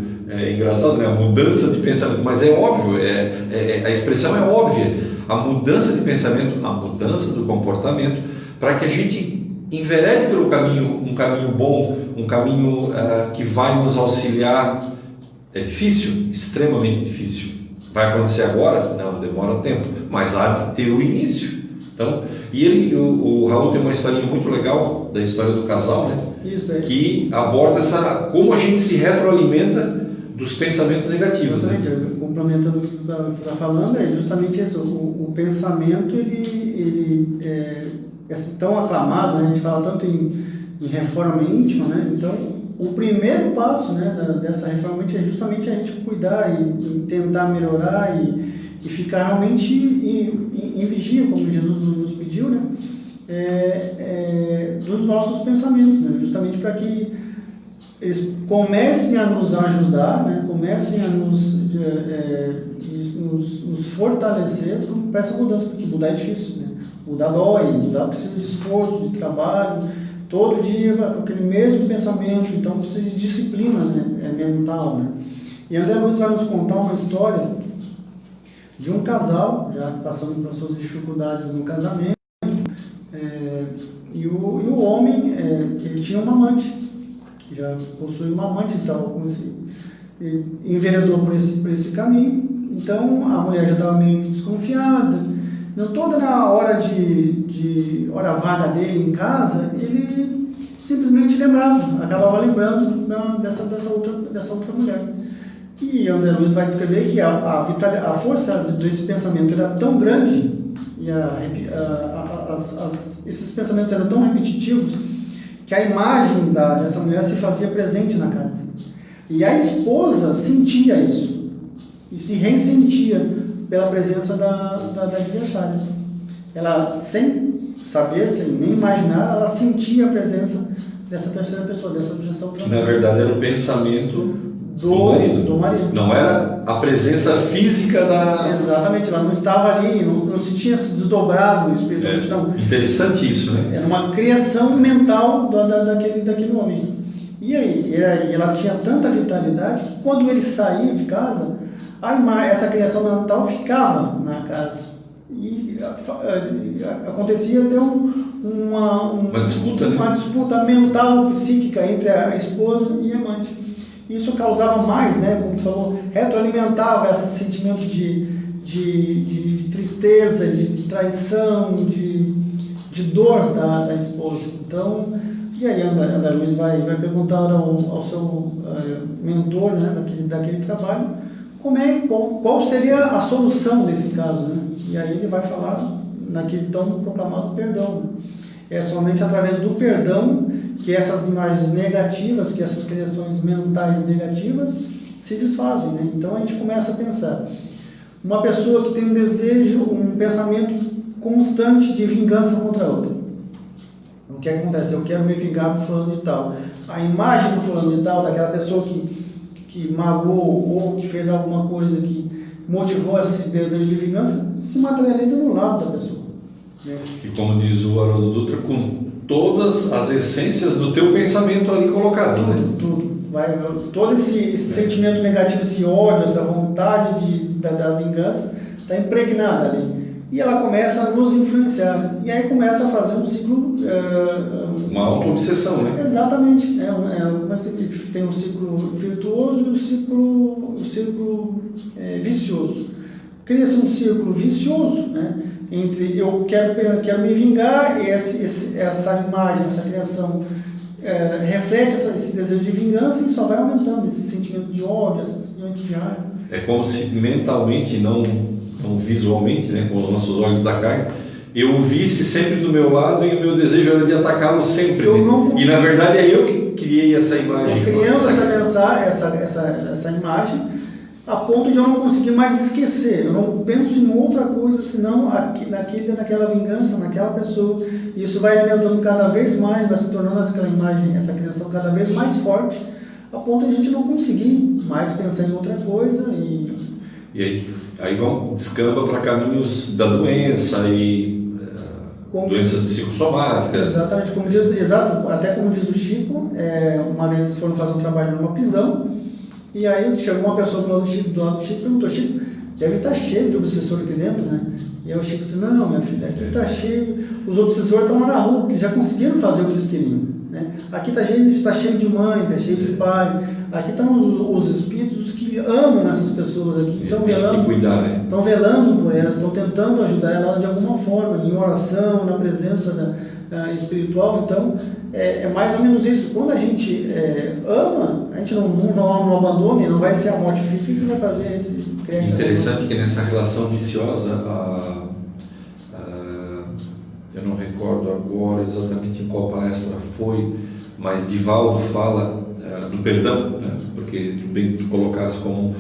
engraçado, né? A mudança de pensamento, mas é óbvio, a expressão é óbvia. A mudança de pensamento, a mudança do comportamento, para que a gente enverede pelo caminho, um caminho bom, um caminho que vai nos auxiliar. É difícil, extremamente difícil. Vai acontecer agora? Não, demora tempo, mas há de ter o início. Então, o Raul tem uma historinha muito legal da história do casal, né? Isso, que aborda como a gente se retroalimenta dos pensamentos negativos. Exatamente, né? Complementando o que tu está falando, é justamente isso. O pensamento, ele é tão aclamado, né? A gente fala tanto em reforma íntima, né? Então, o primeiro passo, né, dessa reforma íntima é justamente a gente cuidar e tentar melhorar e ficar realmente em vigia, como Jesus nos pediu, né? Dos nossos pensamentos, né? Justamente para que eles comecem a nos ajudar, né? Comecem a nos fortalecer para essa mudança, porque mudar é difícil, né? Mudar dói, mudar precisa de esforço, de trabalho, todo dia com aquele mesmo pensamento, então precisa de disciplina, né? Mental, né? E André Luiz vai nos contar uma história de um casal, já passando por suas dificuldades no casamento, e o homem, ele tinha uma amante, já possui uma amante, ele enveredou por esse caminho. Então a mulher já estava meio que desconfiada. Então, toda na hora hora vaga dele em casa, ele simplesmente acabava lembrando dessa outra mulher. E André Luiz vai descrever que a força desse pensamento era tão grande e esses pensamentos eram tão repetitivos que a imagem dessa mulher se fazia presente na casa. E a esposa sentia isso e se ressentia pela presença da adversária. Ela, sem saber, sem nem imaginar, ela sentia a presença dessa terceira pessoa, dessa outra. Na verdade, era o pensamento do marido. Do marido. Não era a presença física da... Exatamente, ela não estava ali, não se tinha se desdobrado espiritualmente, não. Interessante isso, né? Era uma criação mental daquele homem. E aí, ela tinha tanta vitalidade que quando ele saía de casa, essa criação mental ficava na casa. E acontecia até uma disputa, né? Uma disputa mental, psíquica entre a esposa e a amante. Isso causava mais, né, como tu falou, retroalimentava esse sentimento de tristeza, de traição, de dor da esposa. Então, e aí André Luiz vai perguntar ao seu mentor, né, daquele trabalho, qual seria a solução desse caso, né? E aí ele vai falar naquele tão proclamado perdão. É somente através do perdão que essas imagens negativas, que essas criações mentais negativas se desfazem, né? Então a gente começa a pensar. Uma pessoa que tem um desejo, um pensamento constante de vingança contra a outra. O que acontece? Eu quero me vingar do fulano de tal. A imagem do fulano de tal, daquela pessoa que magoou ou que fez alguma coisa que motivou esse desejo de vingança, se materializa no lado da pessoa. E como diz o Haroldo Dutra, com todas as essências do teu pensamento ali colocadas, né? Tudo. Todo esse sentimento negativo, esse ódio, essa vontade da vingança, está impregnada ali. E ela começa a nos influenciar. E aí começa a fazer um ciclo... uma auto-obsessão, né? Exatamente. Tem um ciclo virtuoso e um ciclo vicioso. Cria-se um círculo vicioso, né? Entre eu quero me vingar e essa imagem, essa criação reflete esse desejo de vingança e só vai aumentando esse sentimento de ódio, esse sentimento de raiva. É como se mentalmente, não visualmente, né, com os nossos olhos da carne, eu o visse sempre do meu lado e o meu desejo era de atacá-lo sempre. E na verdade é eu que criei essa imagem. Criando essa imagem a ponto de eu não conseguir mais esquecer. Eu não penso em outra coisa senão naquela vingança, naquela pessoa. E isso vai alimentando cada vez mais, vai se tornando aquela imagem, essa criação cada vez mais forte, a ponto de a gente não conseguir mais pensar em outra coisa. E aí descamba para caminhos da doença e doenças psicossomáticas. Exatamente, até como diz o Chico, uma vez eles foram fazer um trabalho numa prisão, e aí chegou uma pessoa do lado do Chico e perguntou: Chico, deve estar cheio de obsessor aqui dentro, né? E aí o Chico disse: não, minha filha, aqui está cheio, os obsessores estão lá na rua, porque já conseguiram fazer o que eles queriam, né? Aqui está cheio de mãe, está cheio de pai, aqui estão os espíritos que amam essas pessoas aqui, estão velando por elas, estão tentando ajudar elas de alguma forma, em oração, na presença espiritual. Então, é mais ou menos isso. Quando a gente ama, a gente não abandona, e não vai ser a morte física que vai fazer esse crescimento. Interessante que nessa relação viciosa, eu não recordo agora exatamente em qual palestra foi, mas Divaldo fala do perdão, né? Porque bem tu colocasse como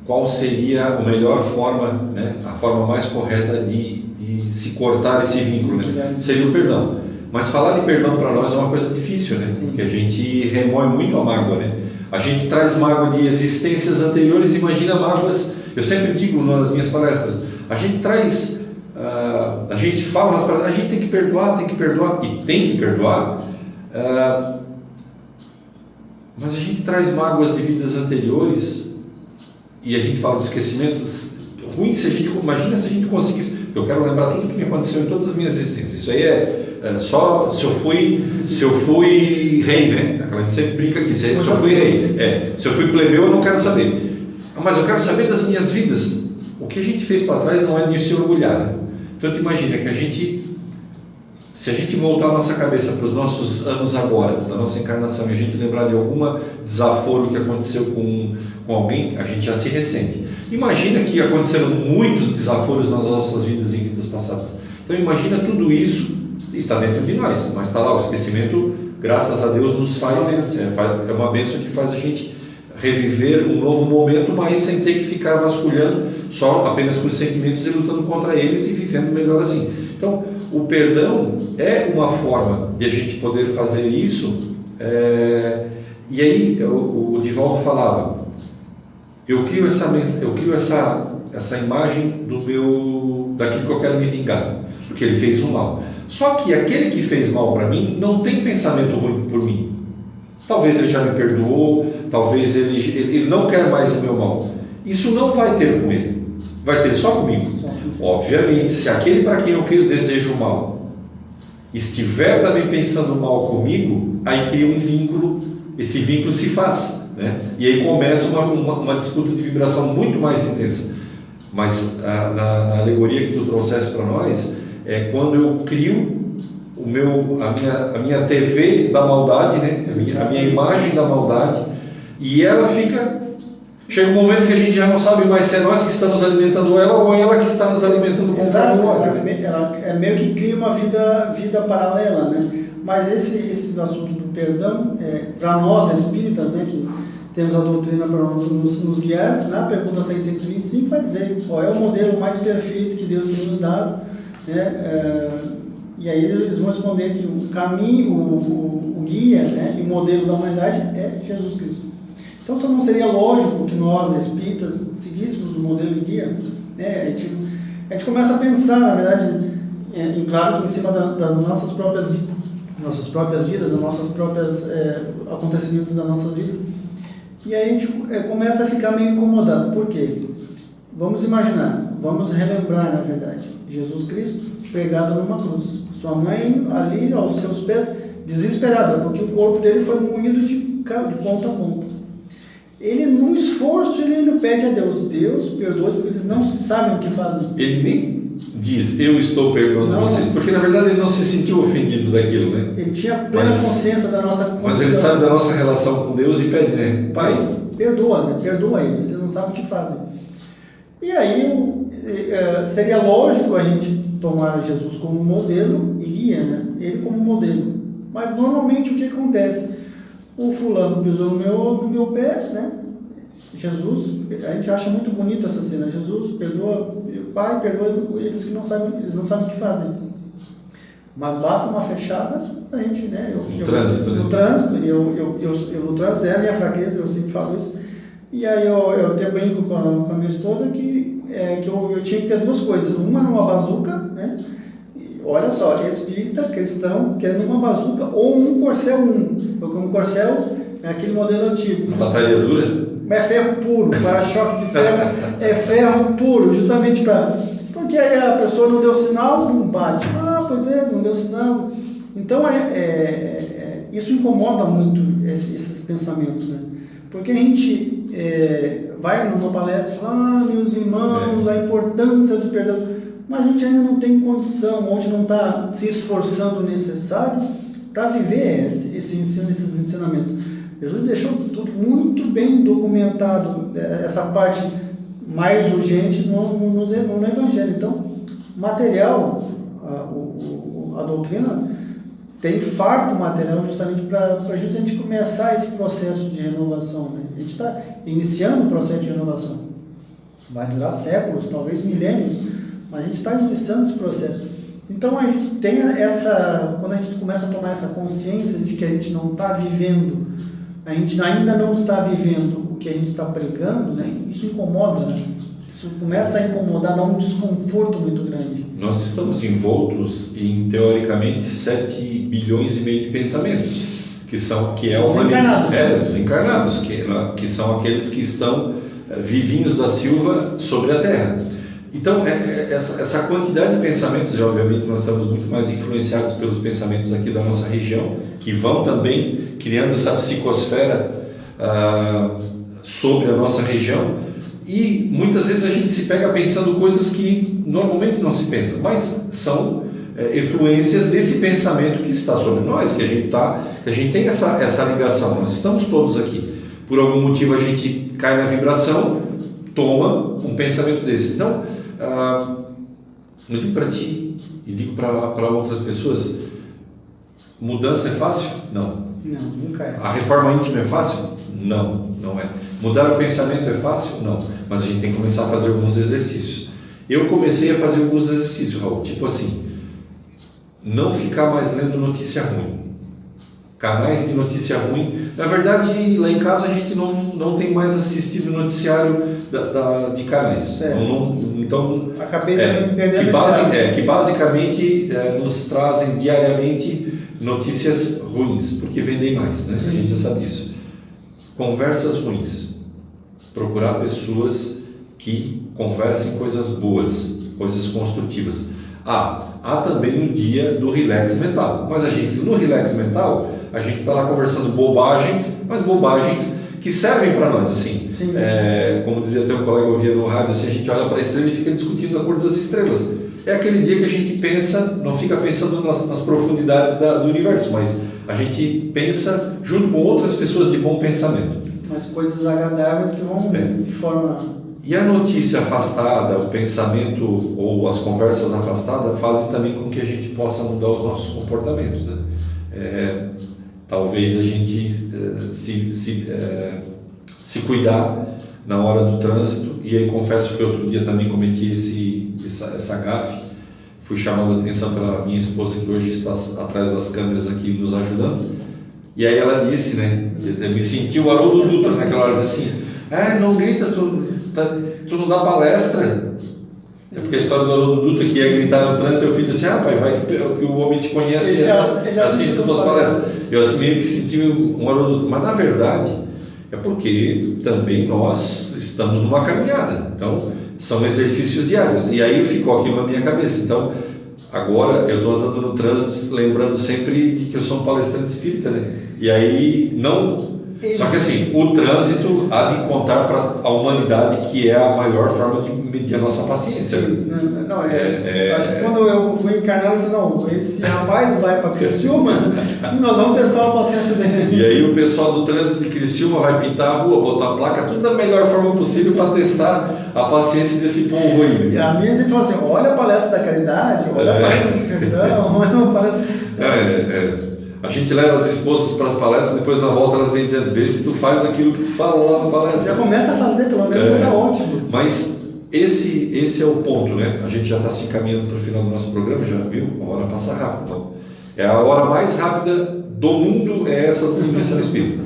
qual seria a melhor forma, né? A forma mais correta de se cortar esse vínculo, né? Seria o perdão. Mas falar de perdão para nós é uma coisa difícil, né? Porque a gente remoe muito a mágoa, né? A gente traz mágoa de existências anteriores, imagina mágoas. Eu sempre digo nas minhas palestras, a gente traz, a gente fala nas palestras, a gente tem que perdoar, e tem que perdoar, mas a gente traz mágoas de vidas anteriores e a gente fala de esquecimentos ruim. Imagina se a gente conseguisse. Eu quero lembrar tudo que me aconteceu em todas as minhas existências. Isso aí só se eu fui rei, né? A gente sempre brinca aqui, se eu fui rei. Se eu fui plebeu, eu não quero saber. Mas eu quero saber das minhas vidas. O que a gente fez para trás não é de se orgulhar, né? Então, tu imagina que se a gente voltar a nossa cabeça para os nossos anos agora, da nossa encarnação, e a gente lembrar de alguma desaforo que aconteceu com alguém, a gente já se ressente. Imagina que aconteceram muitos desaforos nas nossas vidas em vidas passadas. Então imagina tudo isso, está dentro de nós, mas está lá, o esquecimento, graças a Deus, nos faz, é uma bênção que faz a gente reviver um novo momento, mas sem ter que ficar vasculhando só apenas com os sentimentos e lutando contra eles e vivendo melhor assim. Então, o perdão é uma forma de a gente poder fazer isso. E aí, o Divaldo falava, eu crio essa imagem daquilo que eu quero me vingar, porque ele fez um mal. Só que aquele que fez mal para mim não tem pensamento ruim por mim. Talvez ele já me perdoou, talvez ele não quer mais o meu mal. Isso não vai ter com ele, vai ter só comigo. Obviamente, se aquele para quem eu desejo mal estiver também pensando mal comigo, aí cria um vínculo, esse vínculo se faz, né? E aí começa uma disputa de vibração muito mais intensa. Mas na alegoria que tu trouxeste para nós, é quando eu crio a minha TV da maldade, né? a minha imagem da maldade, e ela chega um momento que a gente já não sabe mais se é nós que estamos alimentando ela ou ela que está nos alimentando com exato, ela é meio que cria uma vida paralela, né? Mas esse assunto do perdão, para nós espíritas, né, que temos a doutrina para nos guiar, na pergunta 625 vai dizer qual é o modelo mais perfeito que Deus tem nos dado, né? E aí eles vão responder que o caminho, o guia, né, e o modelo da humanidade é Jesus Cristo. Então não seria lógico que nós, espíritas, seguíssemos o modelo e guia, né? A gente começa a pensar, na verdade, claro que em cima das nossas próprias vidas, das nossas próprias acontecimentos das nossas vidas, e aí a gente começa a ficar meio incomodado. Por quê? Vamos imaginar, vamos relembrar, na verdade, Jesus Cristo pregado numa cruz, sua mãe ali aos seus pés, desesperada, porque o corpo dele foi moído de ponta a ponta. Ele, num esforço, ele ainda pede a Deus perdoe-os, porque eles não sabem o que fazem. Ele nem diz, eu estou perdoando vocês, porque na verdade ele não se sentiu ofendido daquilo, né? Ele tinha plena consciência da nossa condição. Mas ele sabe da nossa relação com Deus e pede, né? Pai, perdoa eles não sabem o que fazem. E aí, seria lógico a gente tomar Jesus como modelo e guia, né? Ele como modelo. Mas normalmente o que acontece? O fulano pisou no meu pé, né? Jesus, a gente acha muito bonita essa cena. Jesus perdoa, Pai perdoa eles que não sabem o que fazem. Mas basta uma fechada, a gente, né? No trânsito, no trânsito é a minha fraqueza, eu sempre falo isso. E aí eu até brinco com a minha esposa que eu tinha que ter duas coisas. Uma numa bazuca, né? E olha só, espírita, cristão, querendo uma bazuca ou um Corcel 1. Porque um Corcel é aquele modelo antigo. Batalha dura? É ferro puro, para-choque de ferro é ferro puro, justamente porque aí a pessoa não deu sinal, não bate. Pois é, não deu sinal. Então isso incomoda muito esses pensamentos, né? Porque a gente vai numa palestra e fala, meus irmãos, a importância do perdão, mas a gente ainda não tem condição, hoje não está se esforçando o necessário para viver esse ensino, esses ensinamentos. Jesus deixou tudo muito bem documentado, essa parte mais urgente no Evangelho. Então, material, a doutrina tem farto material justamente para justamente começar esse processo de renovação, né? A gente está iniciando o processo de renovação. Vai durar séculos, talvez milênios, mas a gente está iniciando esse processo. Então a gente tem quando a gente começa a tomar essa consciência de que a gente não está vivendo, a gente ainda não está vivendo o que a gente está pregando, né? Isso incomoda, né? Isso começa a incomodar, dá um desconforto muito grande. Nós estamos envoltos em, teoricamente, 7 bilhões e meio de pensamentos, que é os encarnados, os encarnados, que são aqueles que estão vivinhos da Silva sobre a Terra. Então, essa quantidade de pensamentos, e obviamente nós estamos muito mais influenciados pelos pensamentos aqui da nossa região, que vão também criando essa psicosfera sobre a nossa região, e muitas vezes a gente se pega pensando coisas que normalmente não se pensa, mas são influências desse pensamento que está sobre nós, que a gente tem essa ligação, nós estamos todos aqui. Por algum motivo a gente cai na vibração, toma um pensamento desse. Então, eu digo para ti e digo para outras pessoas, mudança é fácil? Não. Não, nunca é. A reforma íntima é fácil? Não, não é. Mudar o pensamento é fácil? Não. Mas a gente tem que começar a fazer alguns exercícios. Eu comecei a fazer alguns exercícios, Raul, tipo assim, não ficar mais lendo notícia ruim. canais de notícia ruim. Na verdade, lá em casa a gente não tem mais assistido noticiário de canais. Então, acabei também perdendo que basicamente nos trazem diariamente notícias ruins, porque vendem mais, né? A gente já sabe disso. Conversas ruins. Procurar pessoas que conversem coisas boas, coisas construtivas. Há também o dia do relax mental, mas no relax mental a gente está lá conversando bobagens, mas bobagens que servem para nós, assim. Como dizia até um colega, eu ouvia no rádio, assim, a gente olha para a estrela e fica discutindo a cor das estrelas. É aquele dia que a gente pensa, não fica pensando nas profundidades do universo, mas a gente pensa junto com outras pessoas de bom pensamento. Mas coisas agradáveis que vão de forma... E a notícia afastada, o pensamento ou as conversas afastadas fazem também com que a gente possa mudar os nossos comportamentos, né? Talvez a gente se cuidar na hora do trânsito. E aí confesso que outro dia também cometi essa gafe. Fui chamado a atenção pela minha esposa, que hoje está atrás das câmeras aqui nos ajudando. E aí ela disse, né? Eu me senti o Haroldo Dutra naquela hora, disse assim: não grita, tu não dá palestra. É porque a história do Haroldo Dutra, que ia gritar no trânsito, eu filho assim: pai, vai que o homem te conhece e assiste as tuas palestras. Eu assim meio que senti um Haroldo Dutra, mas na verdade é porque também nós estamos numa caminhada, então são exercícios diários. E aí ficou aquilo na minha cabeça. Então agora eu estou andando no trânsito lembrando sempre de que eu sou um palestrante espírita, né? E aí só que assim, o trânsito há de contar para a humanidade que é a maior forma de medir a nossa paciência. Acho que quando eu fui encarnar, eu disse, esse rapaz vai para Criciúma e nós vamos testar a paciência dele. E aí o pessoal do trânsito de Criciúma vai pintar a rua, botar a placa, tudo da melhor forma possível para testar a paciência desse povo aí. E a minha sempre fala assim: olha a palestra da caridade, olha a palestra do perdão, olha a palestra... A gente leva as esposas para as palestras, depois na volta elas vêm dizendo: vê se tu faz aquilo que tu falou lá na palestra. Já começa a fazer, pelo menos já está ótimo. Mas esse é o ponto, né? A gente já está se encaminhando para o final do nosso programa, já viu? A hora passa rápido. Então, é a hora mais rápida do mundo, é essa do Dimensão Espírita.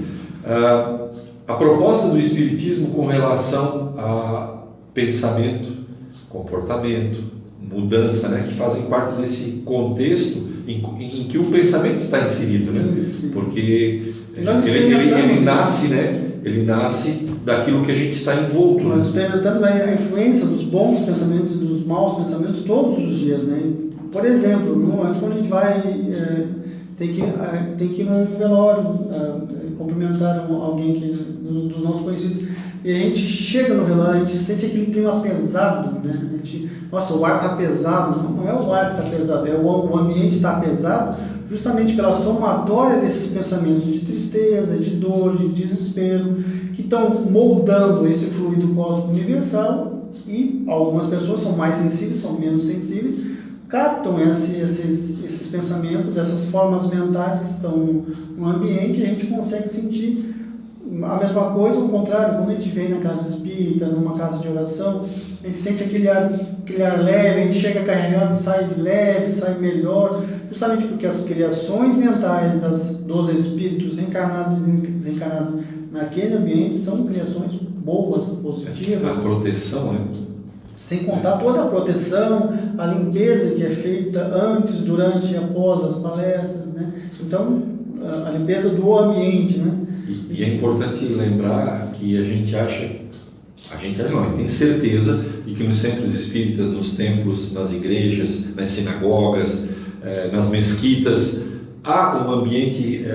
A proposta do Espiritismo com relação a pensamento, comportamento, mudança, né? Que fazem parte desse contexto em que o pensamento está inserido, né? Sim. Porque ele nasce, né? Ele nasce daquilo que a gente está envolto. Nós experimentamos a influência dos bons pensamentos e dos maus pensamentos todos os dias, né? Por exemplo, quando a gente vai tem que ir num velório, cumprimentar alguém dos nossos conhecidos, e a gente chega no velório, a gente sente aquele clima pesado, né? Nossa, o ar está pesado. Não é o ar que está pesado, o ambiente está pesado justamente pela somatória desses pensamentos de tristeza, de dor, de desespero, que estão moldando esse fluido cósmico universal. E algumas pessoas são mais sensíveis, são menos sensíveis, captam esses pensamentos, essas formas mentais que estão no ambiente, e a gente consegue sentir a mesma coisa. Ao contrário, quando a gente vem na casa espírita, numa casa de oração, a gente sente aquele ar leve, a gente chega carregado, sai leve, sai melhor, justamente porque as criações mentais dos espíritos encarnados e desencarnados naquele ambiente são criações boas, positivas. A proteção, né? Sem contar toda a proteção, a limpeza que é feita antes, durante e após as palestras, né? Então, a limpeza do ambiente, né? E é importante lembrar que a gente não, tem certeza de que nos centros espíritas, nos templos, nas igrejas, nas sinagogas, nas mesquitas, há um ambiente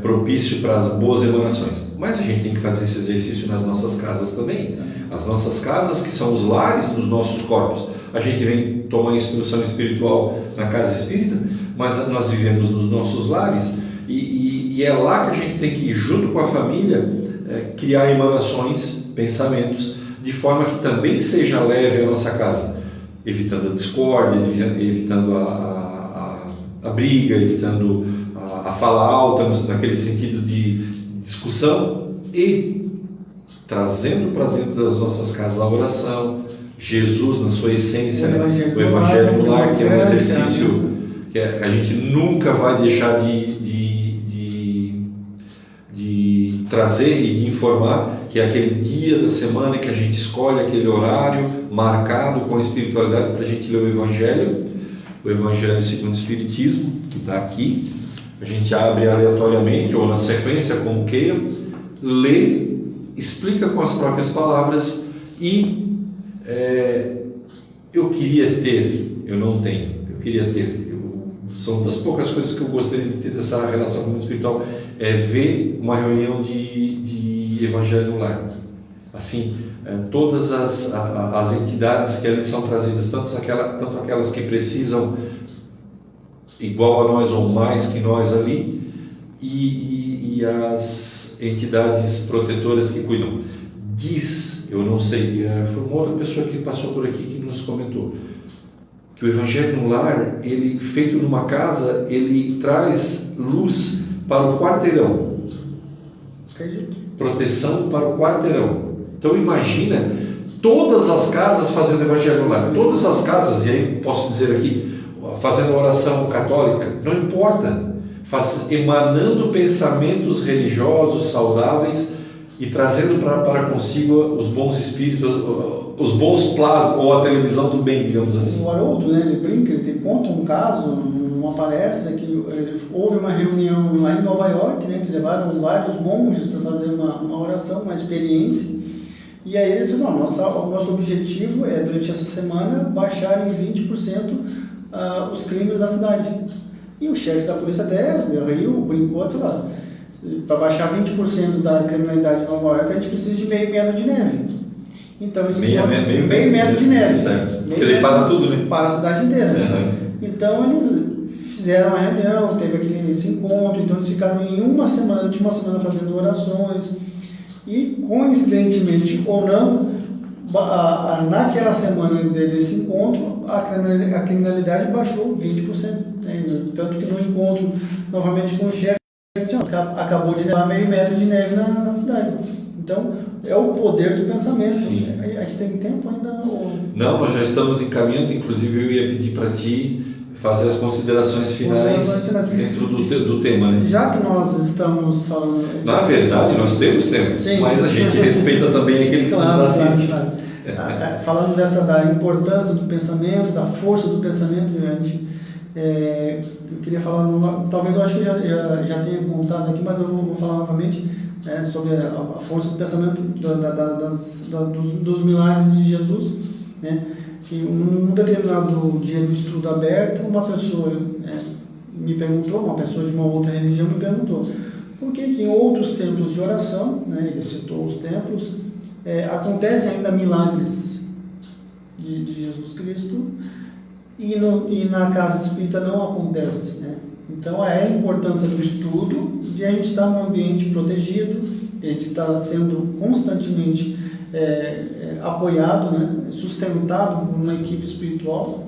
propício para as boas emanações. Mas a gente tem que fazer esse exercício nas nossas casas também. As nossas casas, que são os lares dos nossos corpos. A gente vem tomar instrução espiritual na casa espírita, mas nós vivemos nos nossos lares, e é lá que a gente tem que ir, junto com a família, criar emanações, pensamentos, de forma que também seja leve a nossa casa, evitando a discórdia, evitando a briga, evitando a fala alta, naquele sentido de discussão, e trazendo para dentro das nossas casas a oração, Jesus na sua essência, o Evangelho no lar, que é um exercício que a gente nunca vai deixar de trazer e de informar que é aquele dia da semana que a gente escolhe aquele horário marcado com a espiritualidade para a gente ler o Evangelho segundo o Espiritismo, que está aqui. A gente abre aleatoriamente ou na sequência, como queira, lê, explica com as próprias palavras e eu queria ter, eu não tenho, eu queria ter. São das poucas coisas que eu gostaria de ter dessa relação com o mundo espiritual, é ver uma reunião de Evangelho no Lar. Assim, todas as entidades que ali são trazidas, tanto aquelas que precisam igual a nós ou mais que nós ali, e as entidades protetoras que cuidam. Diz, eu não sei, foi uma outra pessoa que passou por aqui que nos comentou, que o Evangelho no Lar, ele feito numa casa, ele traz luz para o quarteirão. Acredito. Proteção para o quarteirão. Então imagina todas as casas fazendo Evangelho no Lar, todas as casas, e aí posso dizer aqui, fazendo oração católica, não importa, emanando pensamentos religiosos saudáveis e trazendo para consigo os bons espíritos, os bons plasmas, ou a televisão do bem, digamos assim. O Haroldo, né, ele brinca, ele conta um caso, numa palestra, que houve uma reunião lá em Nova York, né, que levaram vários monges para fazer uma oração, uma experiência, e aí eles disseram, o nosso objetivo é, durante essa semana, baixar em 20% os crimes da cidade. E o chefe da polícia riu, brincou e falou, para baixar 20% da criminalidade em Nova York, a gente precisa de meio metro de neve. Então, meio metro de neve. Certo. Porque ele para tudo, né? Para a cidade inteira. Uhum. Então, eles fizeram uma reunião, teve esse encontro, então eles ficaram em uma semana fazendo orações. E, coincidentemente ou não, naquela semana desse encontro, a criminalidade baixou 20%. Tanto que no encontro, novamente com o chefe, acabou de levar meio metro de neve na cidade. Então, é o poder do pensamento. Sim. A gente tem tempo ainda? Não, nós já estamos encaminhando. Inclusive, eu ia pedir para ti fazer as considerações finais dentro do tema, né? Já que nós estamos falando... Na verdade, nós temos tempo, sim, mas a gente respeita também aquele que nos assiste. Claro. Falando da importância do pensamento, da força do pensamento, eu queria falar, talvez eu acho que já tenha contado aqui, mas eu vou falar novamente sobre a força do pensamento dos milagres de Jesus, né? Que num determinado dia do estudo aberto, uma pessoa me perguntou, uma pessoa de uma outra religião me perguntou, por que em outros templos de oração, né, ele citou os templos, acontecem ainda milagres de Jesus Cristo e na casa espírita não acontece, né? Então é a importância do estudo, de a gente estar num ambiente protegido, a gente está sendo constantemente apoiado, né, sustentado por uma equipe espiritual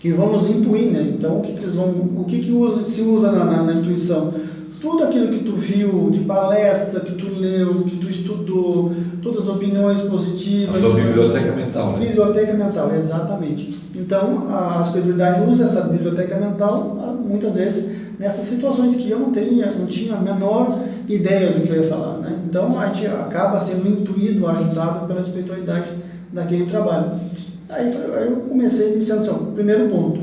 que vamos intuir, né? Então o que se usa na intuição? Tudo aquilo que tu viu de palestra, que tu leu, que tu estudou, todas as opiniões positivas. A biblioteca mental, né? Biblioteca mental, exatamente. Então, a espiritualidade usa essa biblioteca mental, muitas vezes, nessas situações que eu não tinha a menor ideia do que eu ia falar, né? Então, a gente acaba sendo intuído, ajudado pela espiritualidade daquele trabalho. Aí eu comecei iniciando assim, o primeiro ponto.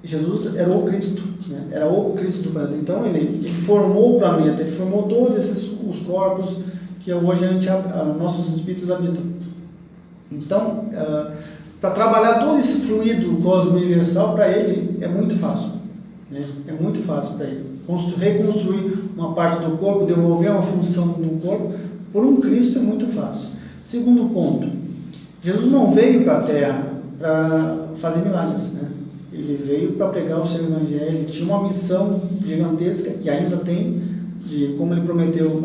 Jesus era o Cristo, né? Era o Cristo do planeta. Então ele formou o planeta, ele formou todos os corpos que hoje nossos espíritos habitam. Então, para trabalhar todo esse fluido cósmico universal, para ele é muito fácil, né? É muito fácil para ele reconstruir uma parte do corpo, devolver uma função do corpo. Por um Cristo é muito fácil. Segundo ponto, Jesus não veio para a Terra para fazer milagres, né? Ele veio para pregar o seu evangelho, ele tinha uma missão gigantesca, e ainda tem, de como ele prometeu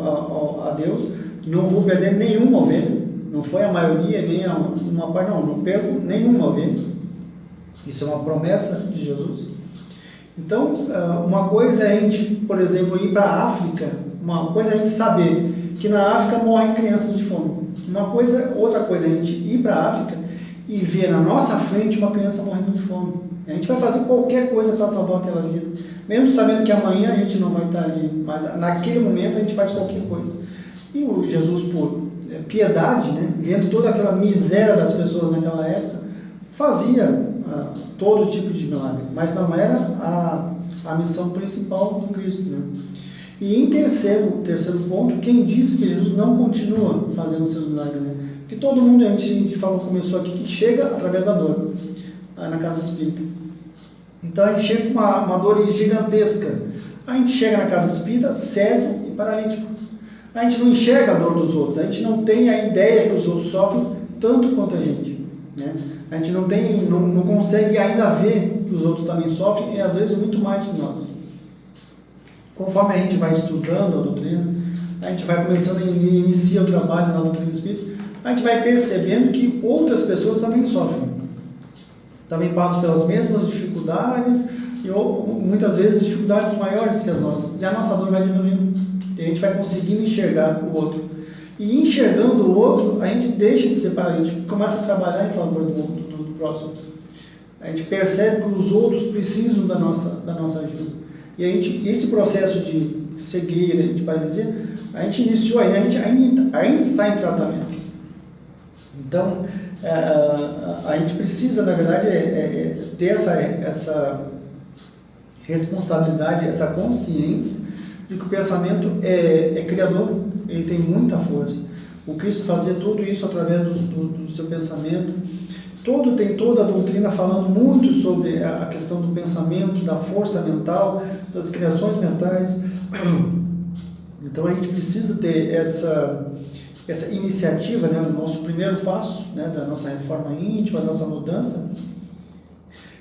a Deus, não vou perder nenhuma ovelha, não foi a maioria, nem uma parte, não perco nenhuma ovelha. Isso é uma promessa de Jesus. Então, uma coisa é a gente, por exemplo, ir para a África, uma coisa é a gente saber que na África morrem crianças de fome. Outra coisa é a gente ir para a África e ver na nossa frente uma criança morrendo de fome. A gente vai fazer qualquer coisa para salvar aquela vida, mesmo sabendo que amanhã a gente não vai estar ali, mas naquele momento a gente faz qualquer coisa. E o Jesus, por piedade, né, vendo toda aquela miséria das pessoas naquela época, fazia todo tipo de milagre, mas não era a missão principal do Cristo, né? E em terceiro ponto, quem disse que Jesus não continua fazendo seus milagres, né? Porque todo mundo, a gente falou, começou aqui, que chega através da dor, na casa espírita. Então a gente chega com uma dor gigantesca. A gente chega na casa espírita cego e paralítico. A gente não enxerga a dor dos outros, a gente não tem a ideia que os outros sofrem tanto quanto a gente, né? A gente não consegue ainda ver que os outros também sofrem, e às vezes muito mais que nós. Conforme a gente vai estudando a doutrina, a gente vai começando a iniciar o trabalho na doutrina espírita, a gente vai percebendo que outras pessoas também sofrem, também passam pelas mesmas dificuldades, e muitas vezes dificuldades maiores que as nossas, e a nossa dor vai diminuindo, e a gente vai conseguindo enxergar o outro. E enxergando o outro, a gente deixa de ser paralítico, começa a trabalhar em favor do próximo. A gente percebe que os outros precisam da nossa ajuda. E esse processo de cegueira, de paralisia, a gente iniciou ainda, a gente ainda está em tratamento. Então, a gente precisa, na verdade, ter essa responsabilidade, essa consciência de que o pensamento é criador, ele tem muita força. O Cristo fazia tudo isso através do seu pensamento. Tem toda a doutrina falando muito sobre a questão do pensamento, da força mental, das criações mentais. Então a gente precisa ter essa iniciativa, né? O nosso primeiro passo, né, da nossa reforma íntima, da nossa mudança,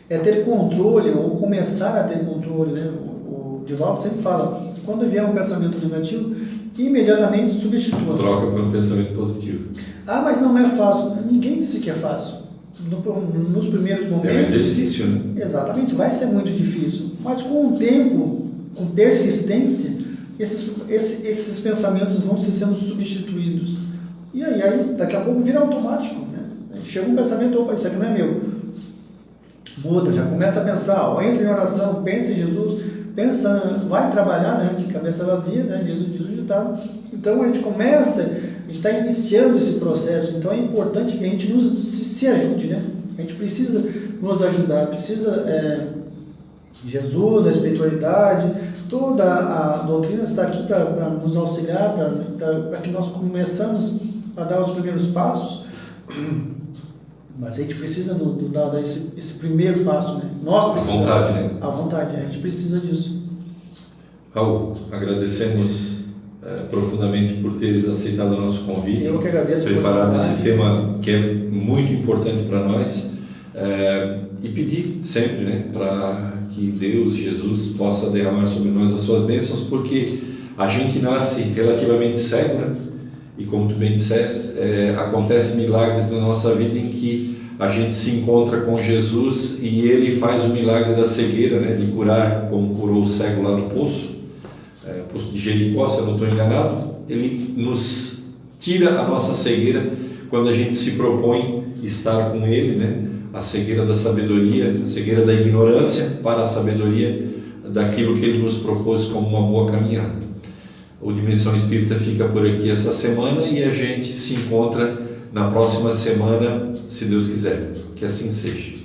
é ter controle, ou começar a ter controle, né? O Divaldo sempre fala, quando vier um pensamento negativo, imediatamente substitua. Troca por um pensamento positivo. Ah, mas não é fácil. Ninguém disse que é fácil. Nos primeiros momentos... É um exercício, né? Exatamente, vai ser muito difícil. Mas com o tempo, com persistência, esses pensamentos vão sendo substituídos. E aí, daqui a pouco vira automático, né? Chega um pensamento, opa, isso aqui não é meu. Muda, já começa a pensar, entra em oração, pensa em Jesus, vai trabalhar, né, de cabeça vazia, né, Jesus ditado. Então a gente está iniciando esse processo, então é importante que a gente se ajude, né? A gente precisa nos ajudar, Jesus, a espiritualidade, toda a doutrina está aqui para nos auxiliar, para que nós começamos a dar os primeiros passos, mas a gente precisa dar esse primeiro passo, né? Nós precisamos. A vontade, né? A vontade, a gente precisa disso. Raul, agradecemos profundamente por teres aceitado o nosso convite. Eu que agradeço. Preparado esse tema que é muito importante para nós, e pedir sempre, né, para que Deus, Jesus, possa derramar sobre nós as suas bênçãos, porque a gente nasce relativamente cego, né? E como tu bem disseste, acontecem milagres na nossa vida em que a gente se encontra com Jesus e Ele faz o milagre da cegueira, né? De curar, como curou o cego lá no poço de Jericó, se eu não estou enganado. Ele nos tira a nossa cegueira quando a gente se propõe estar com Ele, né? A cegueira da sabedoria, a cegueira da ignorância para a sabedoria daquilo que Ele nos propôs como uma boa caminhada. O Dimensão Espírita fica por aqui essa semana e a gente se encontra na próxima semana, se Deus quiser. Que assim seja.